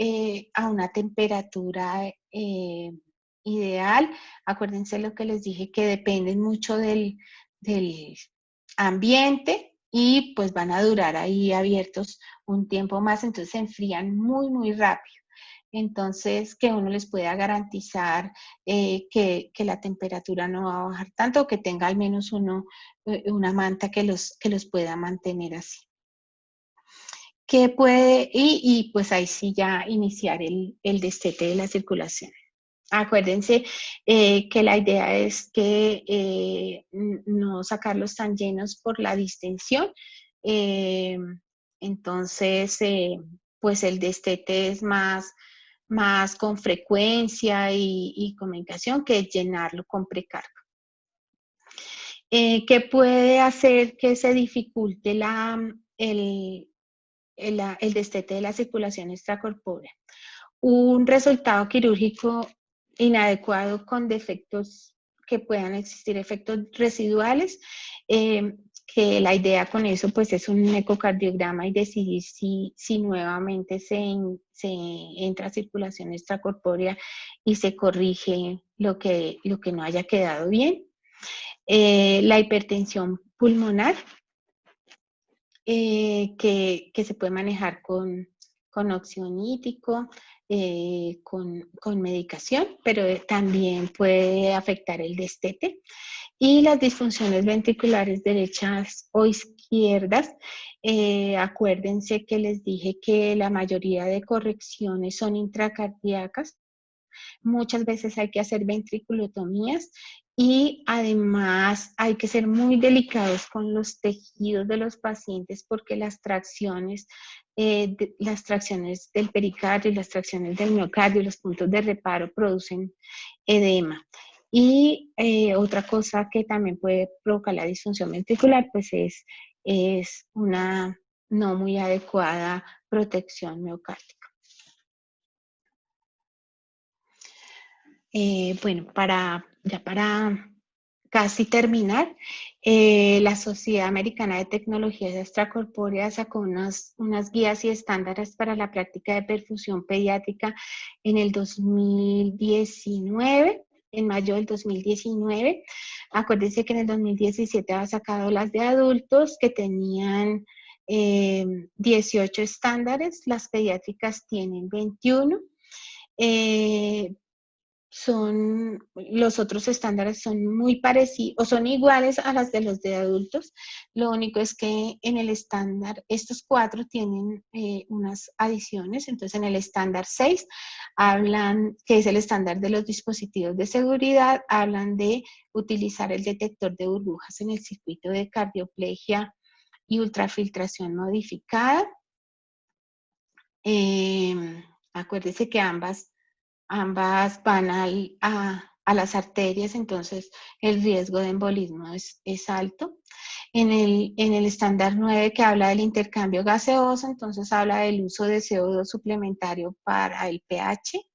a una temperatura ideal. Acuérdense lo que les dije, que dependen mucho del ambiente y pues van a durar ahí abiertos un tiempo más, entonces se enfrían muy, muy rápido. Entonces, que uno les pueda garantizar que la temperatura no va a bajar tanto, que tenga al menos una manta que los pueda mantener así. Que puede, y pues ahí sí ya iniciar el destete de la circulación. Acuérdense que la idea es que no sacarlos tan llenos por la distensión. Entonces, pues el destete es más con frecuencia y con medicación que llenarlo con precarga. ¿Qué puede hacer que se dificulte el destete de la circulación extracorpórea? Un resultado quirúrgico inadecuado con defectos que puedan existir, efectos residuales, que la idea con eso pues es un ecocardiograma y decidir si nuevamente se entra a circulación extracorpórea y se corrige lo que no haya quedado bien. La hipertensión pulmonar, que se puede manejar con oxionítico, con medicación, pero también puede afectar el destete. Y las disfunciones ventriculares derechas o izquierdas, acuérdense que les dije que la mayoría de correcciones son intracardíacas. Muchas veces hay que hacer ventriculotomías y además hay que ser muy delicados con los tejidos de los pacientes porque las tracciones del pericardio y las tracciones del miocardio, los puntos de reparo producen edema. Y otra cosa que también puede provocar la disfunción ventricular pues es una no muy adecuada protección miocárdica. Bueno, para casi terminar, la Sociedad Americana de Tecnologías Extracorpóreas sacó unas guías y estándares para la práctica de perfusión pediátrica en el 2019, en mayo del 2019. Acuérdense que en el 2017 había sacado las de adultos que tenían 18 estándares, las pediátricas tienen 21. Los otros estándares son muy parecidos o son iguales a las de los de adultos. Lo único es que en el estándar, estos 4 tienen unas adiciones. Entonces, en el estándar 6 hablan, que es el estándar de los dispositivos de seguridad, hablan de utilizar el detector de burbujas en el circuito de cardioplegia y ultrafiltración modificada. Acuérdense que ambas van a las arterias, entonces el riesgo de embolismo es alto. En el estándar 9 que habla del intercambio gaseoso, entonces habla del uso de CO2 suplementario para el pH,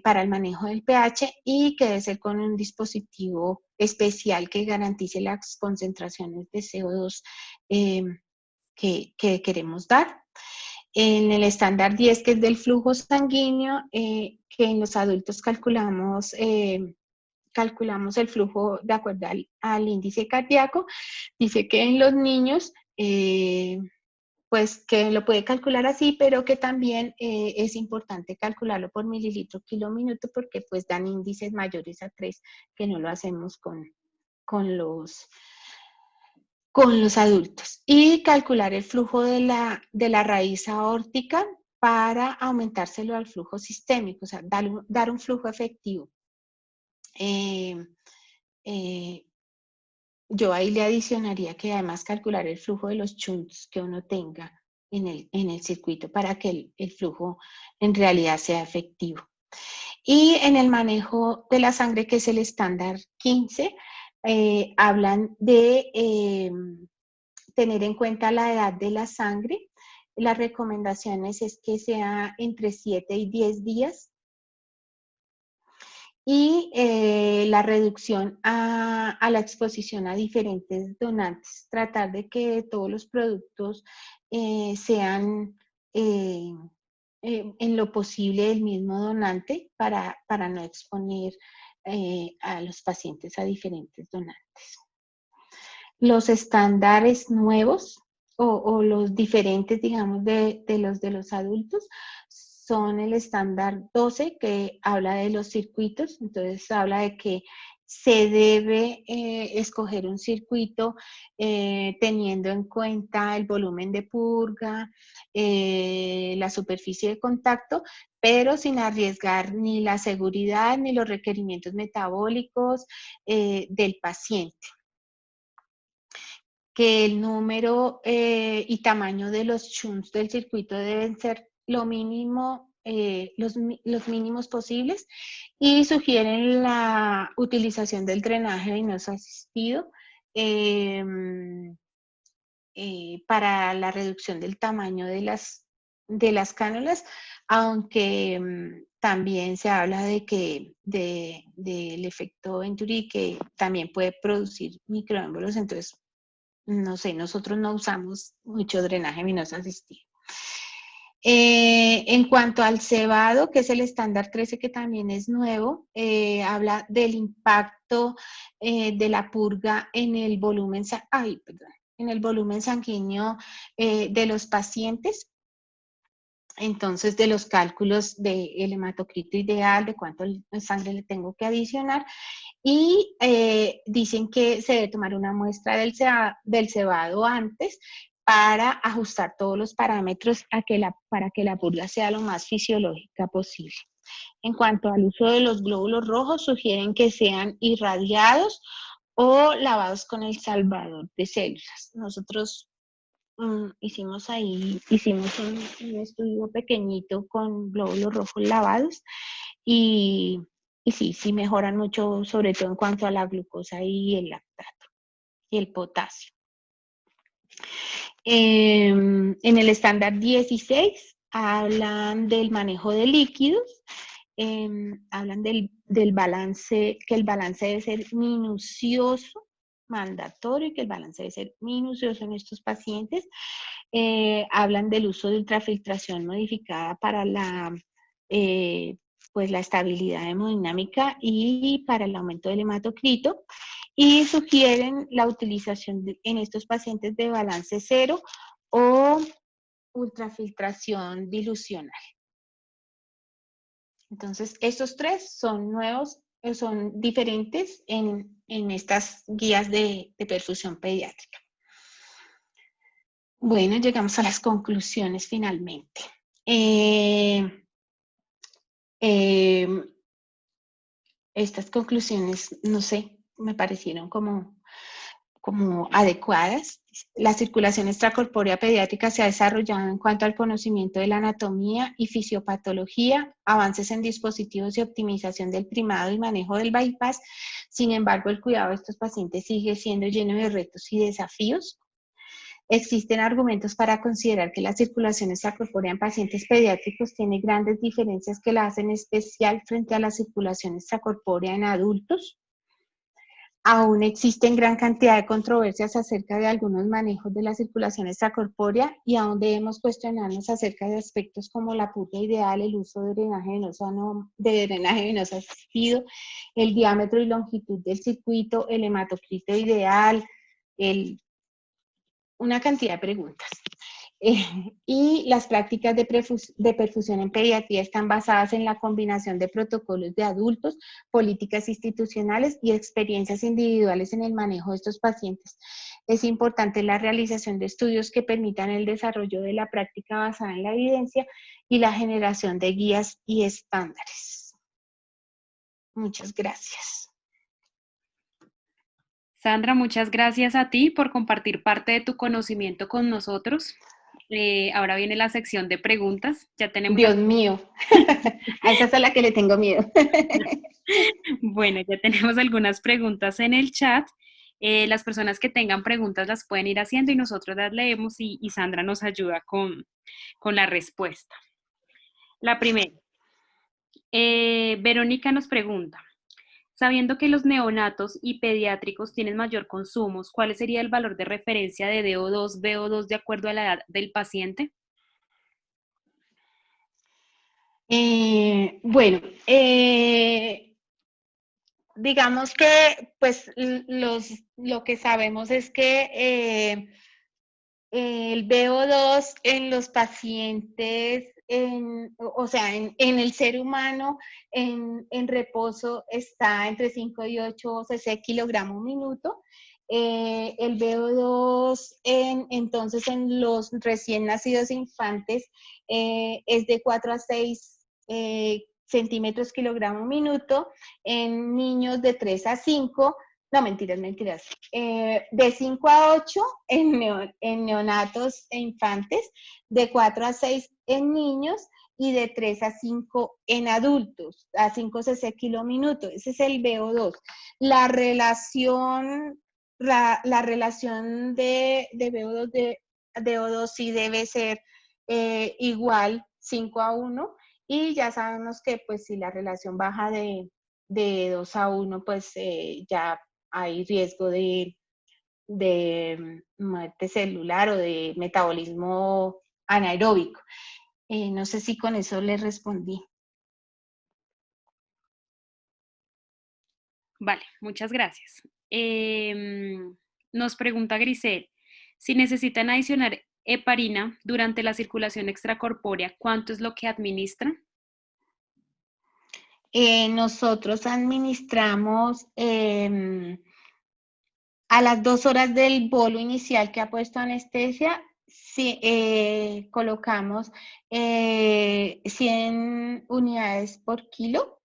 para el manejo del pH, y que debe ser con un dispositivo especial que garantice las concentraciones de CO2 que queremos dar. En el estándar 10, que es del flujo sanguíneo, que en los adultos calculamos el flujo de acuerdo al índice cardíaco, dice que en los niños, pues que lo puede calcular así, pero que también es importante calcularlo por mililitro kilo minuto, porque pues dan índices mayores a 3, que no lo hacemos con los adultos, y calcular el flujo de la raíz aórtica para aumentárselo al flujo sistémico, o sea, dar un flujo efectivo. Yo ahí le adicionaría que además calcular el flujo de los shunts que uno tenga en el circuito para que el flujo en realidad sea efectivo. Y en el manejo de la sangre, que es el estándar 15, hablan de tener en cuenta la edad de la sangre. Las recomendaciones es que sea entre 7 y 10 días. Y la reducción a la exposición a diferentes donantes. Tratar de que todos los productos sean en lo posible el mismo donante para no exponer a los pacientes a diferentes donantes. Los estándares nuevos o los diferentes, digamos, de los adultos son el estándar 12, que habla de los circuitos. Entonces habla de que se debe escoger un circuito teniendo en cuenta el volumen de purga, la superficie de contacto, pero sin arriesgar ni la seguridad ni los requerimientos metabólicos del paciente. Que el número y tamaño de los shunts del circuito deben ser lo mínimo, los mínimos posibles, y sugieren la utilización del drenaje venoso asistido para la reducción del tamaño de las cánulas, aunque también se habla de que del efecto Venturi, que también puede producir microémbolos. Entonces, no sé, nosotros no usamos mucho drenaje venoso asistido. En cuanto al cebado, que es el estándar 13, que también es nuevo, habla del impacto de la purga en el volumen, en el volumen sanguíneo de los pacientes. Entonces, de los cálculos del hematocrito ideal, de cuánto sangre le tengo que adicionar, y dicen que se debe tomar una muestra del cebado antes para ajustar todos los parámetros para que la purga sea lo más fisiológica posible. En cuanto al uso de los glóbulos rojos, sugieren que sean irradiados o lavados con el salvador de células. Nosotros hicimos un estudio pequeñito con glóbulos rojos lavados, y sí mejoran mucho, sobre todo en cuanto a la glucosa y el lactato y el potasio. En el estándar 16 hablan del manejo de líquidos, hablan del balance, que el balance debe ser minucioso, mandatorio, y que el balance debe ser minucioso en estos pacientes. Hablan del uso de ultrafiltración modificada para pues la estabilidad hemodinámica y para el aumento del hematocrito, y sugieren la utilización en estos pacientes de balance cero o ultrafiltración dilucional. Entonces, estos tres son nuevos, son diferentes en estas guías de perfusión pediátrica. Bueno, llegamos a las conclusiones finalmente. Estas conclusiones, no sé, me parecieron como adecuadas. La circulación extracorpórea pediátrica se ha desarrollado en cuanto al conocimiento de la anatomía y fisiopatología, avances en dispositivos y optimización del primado y manejo del bypass. Sin embargo, el cuidado de estos pacientes sigue siendo lleno de retos y desafíos. Existen argumentos para considerar que la circulación extracorpórea en pacientes pediátricos tiene grandes diferencias que la hacen especial frente a la circulación extracorpórea en adultos. Aún existen gran cantidad de controversias acerca de algunos manejos de la circulación extracorpórea y aún debemos cuestionarnos acerca de aspectos como la puta ideal, el uso de drenaje venoso asistido, el diámetro y longitud del circuito, el hematocrito ideal, una cantidad de preguntas. Y las prácticas de perfusión en pediatría están basadas en la combinación de protocolos de adultos, políticas institucionales y experiencias individuales en el manejo de estos pacientes. Es importante la realización de estudios que permitan el desarrollo de la práctica basada en la evidencia y la generación de guías y estándares. Muchas gracias. Sandra, muchas gracias a ti por compartir parte de tu conocimiento con nosotros. Ahora viene la sección de preguntas. Ya tenemos. Dios mío, a esa es a la que le tengo miedo. Bueno, ya tenemos algunas preguntas en el chat. Las personas que tengan preguntas las pueden ir haciendo y nosotros las leemos y Sandra nos ayuda con la respuesta. La primera, Verónica nos pregunta, sabiendo que los neonatos y pediátricos tienen mayor consumo, ¿cuál sería el valor de referencia de DO2, VO2 de acuerdo a la edad del paciente? Bueno, digamos que pues lo que sabemos es que el VO2 en los pacientes, o sea, en el ser humano en reposo está entre 5 y 8 cc kilogramo minuto. El VO2 entonces en los recién nacidos infantes es de 4 a 6 centímetros kilogramo minuto, en niños de 3 a 5, no, mentiras. De 5 a 8 en neonatos e infantes, de 4 a 6 en niños y de 3 a 5 en adultos, a 5 cc kilo minuto. Ese es el VO2. La relación de VO2 de O2 sí debe ser igual 5 a 1, y ya sabemos que pues si la relación baja de 2 a 1, pues ya hay riesgo de muerte celular o de metabolismo anaeróbico. No sé si con eso le respondí. Vale, muchas gracias. Nos pregunta Grisel, si necesitan adicionar heparina durante la circulación extracorpórea, ¿cuánto es lo que administran? Nosotros administramos a las 2 horas del bolo inicial que ha puesto anestesia, colocamos 100 unidades por kilo.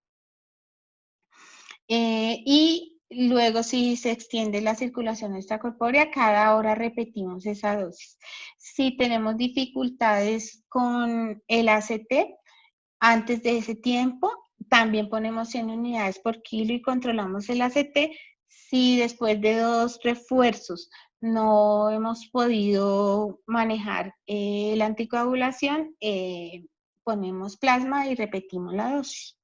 Y luego, si se extiende la circulación extracorpórea, cada hora repetimos esa dosis. Si tenemos dificultades con el ACT, antes de ese tiempo, también ponemos 100 unidades por kilo y controlamos el ACT. Si después de 2 refuerzos no hemos podido manejar la anticoagulación, ponemos plasma y repetimos la dosis.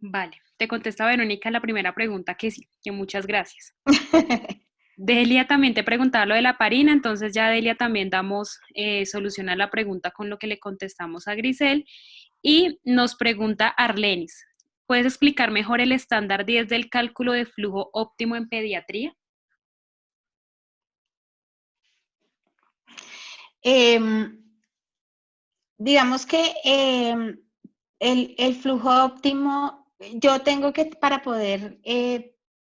Vale, te contesta Verónica la primera pregunta que sí, que muchas gracias. Delia también te preguntaba lo de la parina, entonces ya Delia también damos solución a la pregunta con lo que le contestamos a Grisel. Y nos pregunta Arlenis, ¿puedes explicar mejor el estándar 10 del cálculo de flujo óptimo en pediatría? Em, digamos que el flujo óptimo, yo tengo que, para poder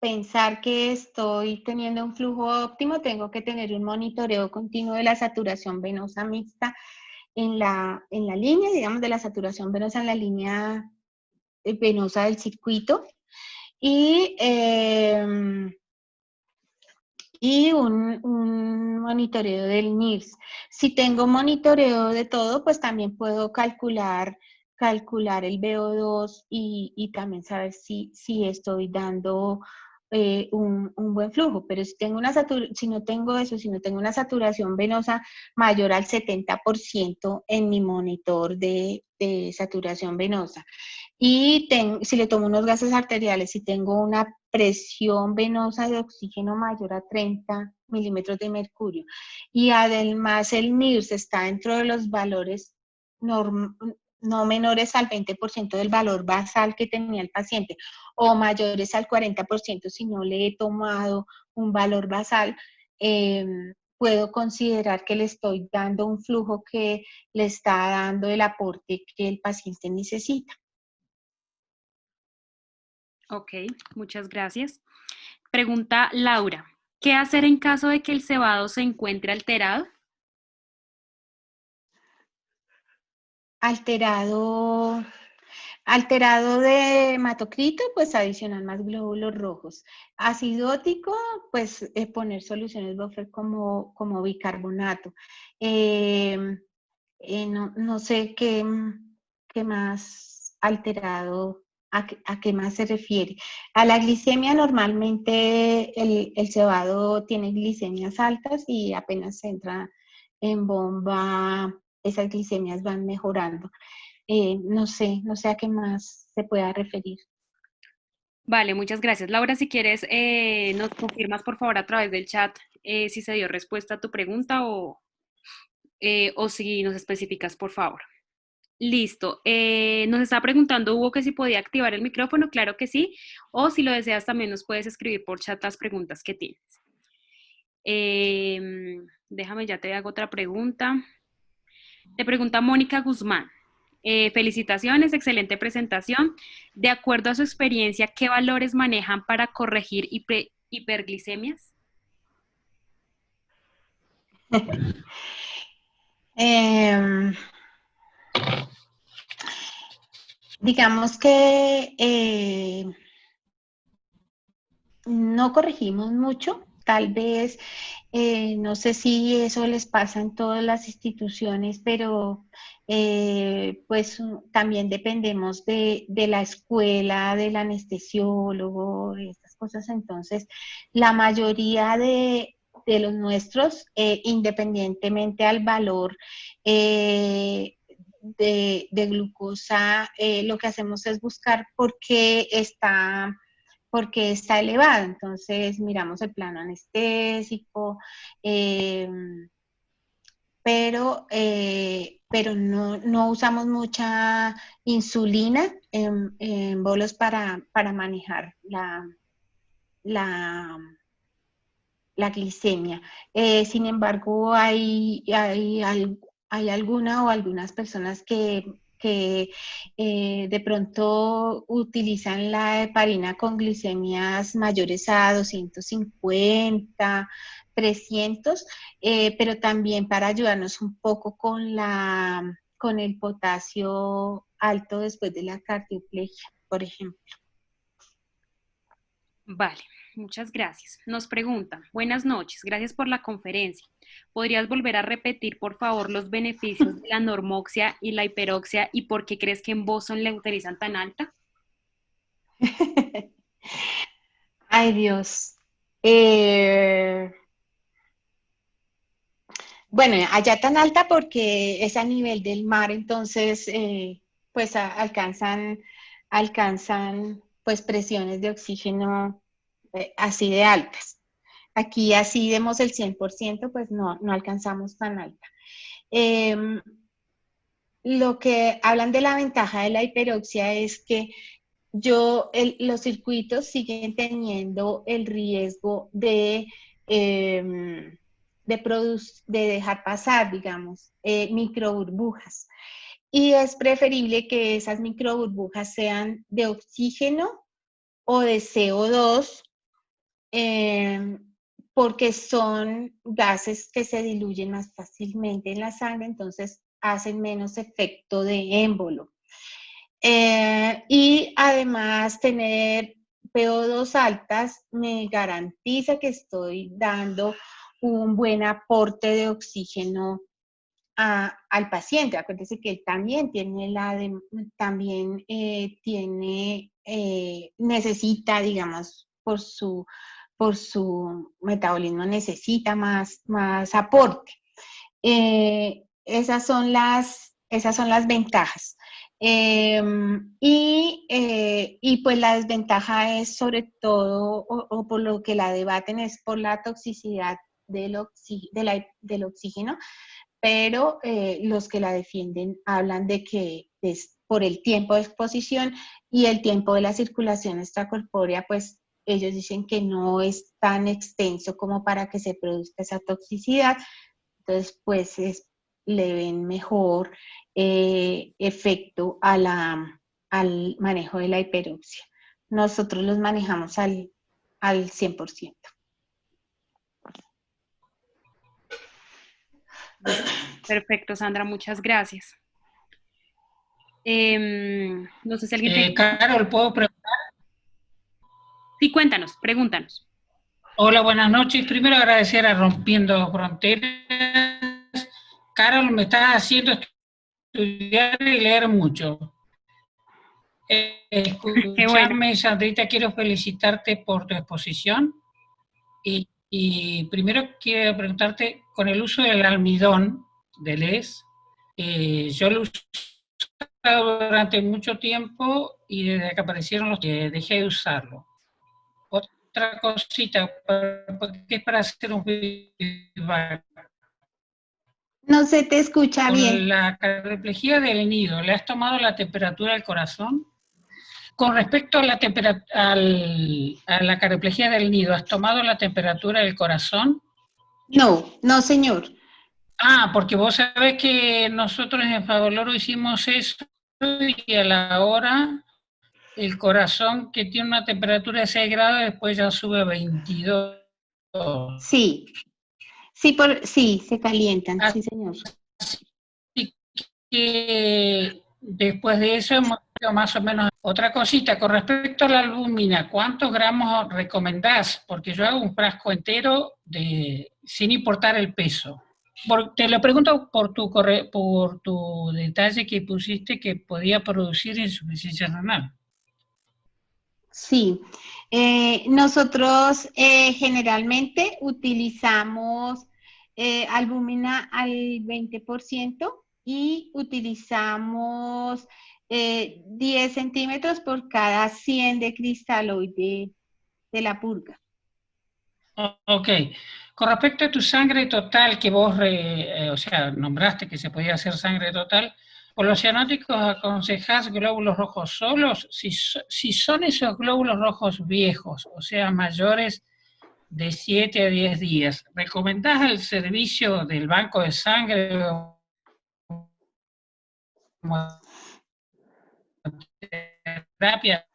pensar que estoy teniendo un flujo óptimo, tengo que tener un monitoreo continuo de la saturación venosa mixta en la línea, digamos, de la saturación venosa en la línea venosa del circuito y, un monitoreo del NIRS. Si tengo monitoreo de todo, pues también puedo calcular el VO2 y también saber si estoy dando un buen flujo. Pero si no tengo eso, si no tengo una saturación venosa mayor al 70% en mi monitor de saturación venosa, y si le tomo unos gases arteriales, si tengo una presión venosa de oxígeno mayor a 30 milímetros de mercurio, y además el NIRS está dentro de los valores no menores al 20% del valor basal que tenía el paciente, o mayores al 40% si no le he tomado un valor basal, puedo considerar que le estoy dando un flujo que le está dando el aporte que el paciente necesita. Ok, muchas gracias. Pregunta Laura, ¿qué hacer en caso de que el cebado se encuentre alterado? Alterado de hematocrito, pues adicionar más glóbulos rojos. Acidótico, pues poner soluciones buffer como bicarbonato. No sé qué más alterado, a qué más se refiere. A la glicemia, normalmente el cebado tiene glicemias altas y apenas entra en bomba, esas glicemias van mejorando. No sé a qué más se pueda referir. Vale, muchas gracias. Laura, si quieres, nos confirmas por favor a través del chat si se dio respuesta a tu pregunta o si nos especificas, por favor. Listo. Nos está preguntando Hugo que si podía activar el micrófono. Claro que sí. O si lo deseas, también nos puedes escribir por chat las preguntas que tienes. Déjame, ya te hago otra pregunta. Te pregunta Mónica Guzmán. Felicitaciones, excelente presentación. De acuerdo a su experiencia, ¿qué valores manejan para corregir hiperglicemias? Em, digamos que no corregimos mucho, tal vez, no sé si eso les pasa en todas las instituciones, pero pues también dependemos de la escuela, del anestesiólogo, de estas cosas. Entonces, la mayoría de los nuestros, independientemente al valor de glucosa, lo que hacemos es buscar porque está elevado. Entonces miramos el plano anestésico, pero no usamos mucha insulina en bolos para manejar la, la glicemia. Sin embargo, hay alguna o algunas personas que de pronto utilizan la heparina con glicemias mayores a 250, 300, pero también para ayudarnos un poco con el potasio alto después de la cardioplegia, por ejemplo. Vale, muchas gracias. Nos preguntan, buenas noches, gracias por la conferencia. ¿Podrías volver a repetir, por favor, los beneficios de la normoxia y la hiperoxia y por qué crees que en Boston la utilizan tan alta? Ay, Dios. Bueno, allá tan alta porque es a nivel del mar, entonces pues alcanzan alcanzan pues presiones de oxígeno así de altas. Aquí así demos el 100%, pues no alcanzamos tan alta. Lo que hablan de la ventaja de la hiperoxia es que los circuitos siguen teniendo el riesgo de dejar pasar, digamos, microburbujas. Y es preferible que esas microburbujas sean de oxígeno o de CO2, porque son gases que se diluyen más fácilmente en la sangre, entonces hacen menos efecto de émbolo. Y además tener PO2 altas me garantiza que estoy dando un buen aporte de oxígeno al paciente. Acuérdense que él también necesita, digamos, por su metabolismo, necesita más aporte. Esas son las ventajas. Y pues la desventaja es sobre todo, o por lo que la debaten, es por la toxicidad del oxígeno, pero los que la defienden hablan de que es por el tiempo de exposición y el tiempo de la circulación extracorpórea, pues ellos dicen que no es tan extenso como para que se produzca esa toxicidad. Entonces, pues le ven mejor efecto al manejo de la hiperoxia. Nosotros los manejamos al 100%. Perfecto, Sandra, muchas gracias. No sé si alguien tiene... Carol, ¿puedo preguntar? Sí, cuéntanos, pregúntanos. Hola, buenas noches. Primero agradecer a Rompiendo Fronteras. Carol, me estás haciendo estudiar y leer mucho. Escuchame, bueno. Sandrita, quiero felicitarte por tu exposición. Y primero quiero preguntarte, con el uso del almidón de Les, yo lo usé durante mucho tiempo y desde que aparecieron los dejé de usarlo. Otra cosita, porque es para hacer un feedback. No se te escucha bien. Con la cardioplejía del nido, ¿le has tomado la temperatura del corazón? Con respecto a la cardioplejía del nido, ¿has tomado la temperatura del corazón? No, señor. Porque vos sabés que nosotros en Favaloro hicimos eso y a la hora el corazón, que tiene una temperatura de 6 grados, después ya sube a 22. Sí, se calientan, sí, señor. Así que después de eso hemos hecho más o menos. Otra cosita, con respecto a la albúmina, ¿cuántos gramos recomendás? Porque yo hago un frasco entero sin importar el peso. Te lo pregunto por tu detalle que pusiste que podía producir insuficiencia renal. Sí, nosotros generalmente utilizamos albúmina al 20% y utilizamos 10 centímetros por cada 100 de cristaloide de la purga. Ok. Con respecto a tu sangre total, que vos nombraste que se podía hacer sangre total, ¿por los cianóticos aconsejás glóbulos rojos solos? Si son esos glóbulos rojos viejos, o sea, mayores de 7 a 10 días, ¿recomendás el servicio del banco de sangre como terapia?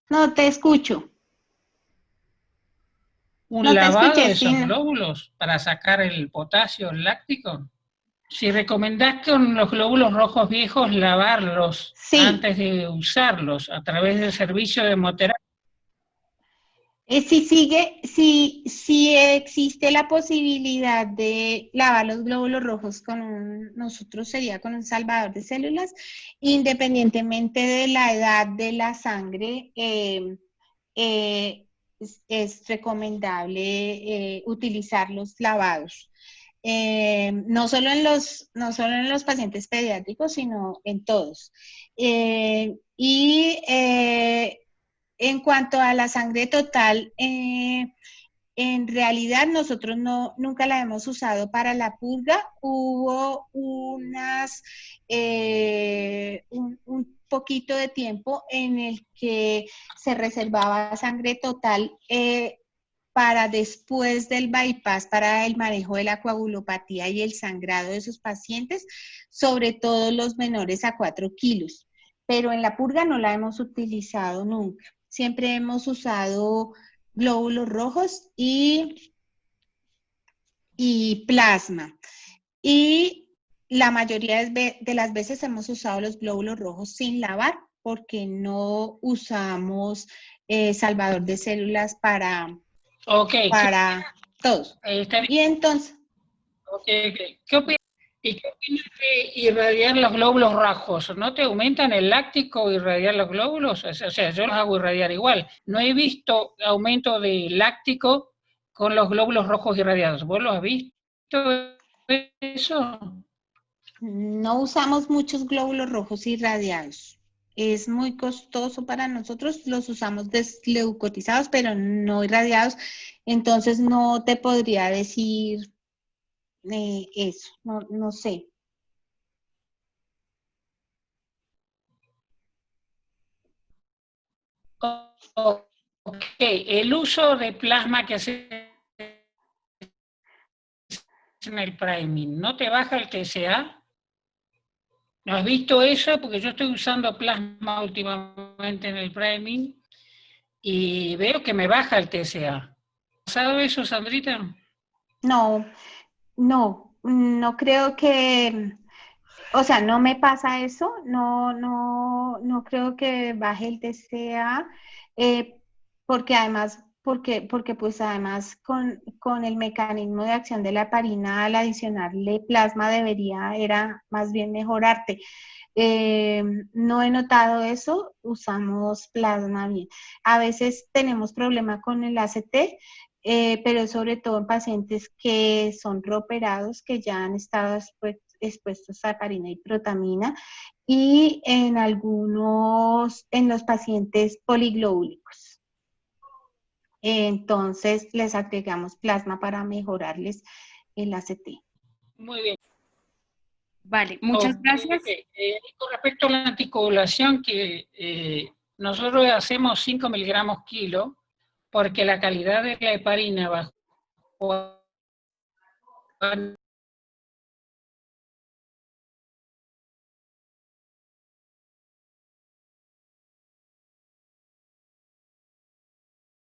No te escucho. ¿Un lavado de esos glóbulos para sacar el potasio láctico? Si recomendás con los glóbulos rojos viejos lavarlos antes de usarlos a través del servicio de hemoterapia. Si existe la posibilidad de lavar los glóbulos rojos nosotros sería con un salvador de células, independientemente de la edad de la sangre, es recomendable utilizar los lavados. no solo no solo en los pacientes pediátricos, sino en todos. En cuanto a la sangre total, en realidad nosotros nunca la hemos usado para la purga. Hubo un poquito de tiempo en el que se reservaba sangre total para después del bypass, para el manejo de la coagulopatía y el sangrado de esos pacientes, sobre todo los menores a 4 kilos. Pero en la purga no la hemos utilizado nunca. Siempre hemos usado glóbulos rojos y plasma. Y la mayoría de las veces hemos usado los glóbulos rojos sin lavar porque no usamos salvador de células para todos. Está bien. Y entonces... ¿Qué opinas de irradiar los glóbulos rojos? ¿No te aumentan el láctico irradiar los glóbulos? O sea, yo los hago irradiar igual. No he visto aumento de láctico con los glóbulos rojos irradiados. ¿Vos lo has visto eso? No usamos muchos glóbulos rojos irradiados. Es muy costoso para nosotros, los usamos desleucotizados, pero no irradiados. Entonces no te podría decir eso, no sé. Ok, el uso de plasma que hace en el priming, ¿no te baja el TSA? ¿No has visto eso? Porque yo estoy usando plasma últimamente en el priming y veo que me baja el TSA. ¿Ha pasado eso, Sandrita? No creo que, o sea, no me pasa eso, no creo que baje el TSA, porque además, porque pues además con el mecanismo de acción de la heparina al adicionarle plasma era más bien mejorarte. No he notado eso, usamos plasma bien. A veces tenemos problema con el ACT, pero sobre todo en pacientes que son reoperados, que ya han estado expuestos a heparina y protamina, y en los pacientes poliglobúlicos. Entonces les agregamos plasma para mejorarles el ACT. Muy bien. Vale, muchas gracias. Con respecto a la anticoagulación, que nosotros hacemos 5 miligramos kilo, porque la calidad de la heparina bajó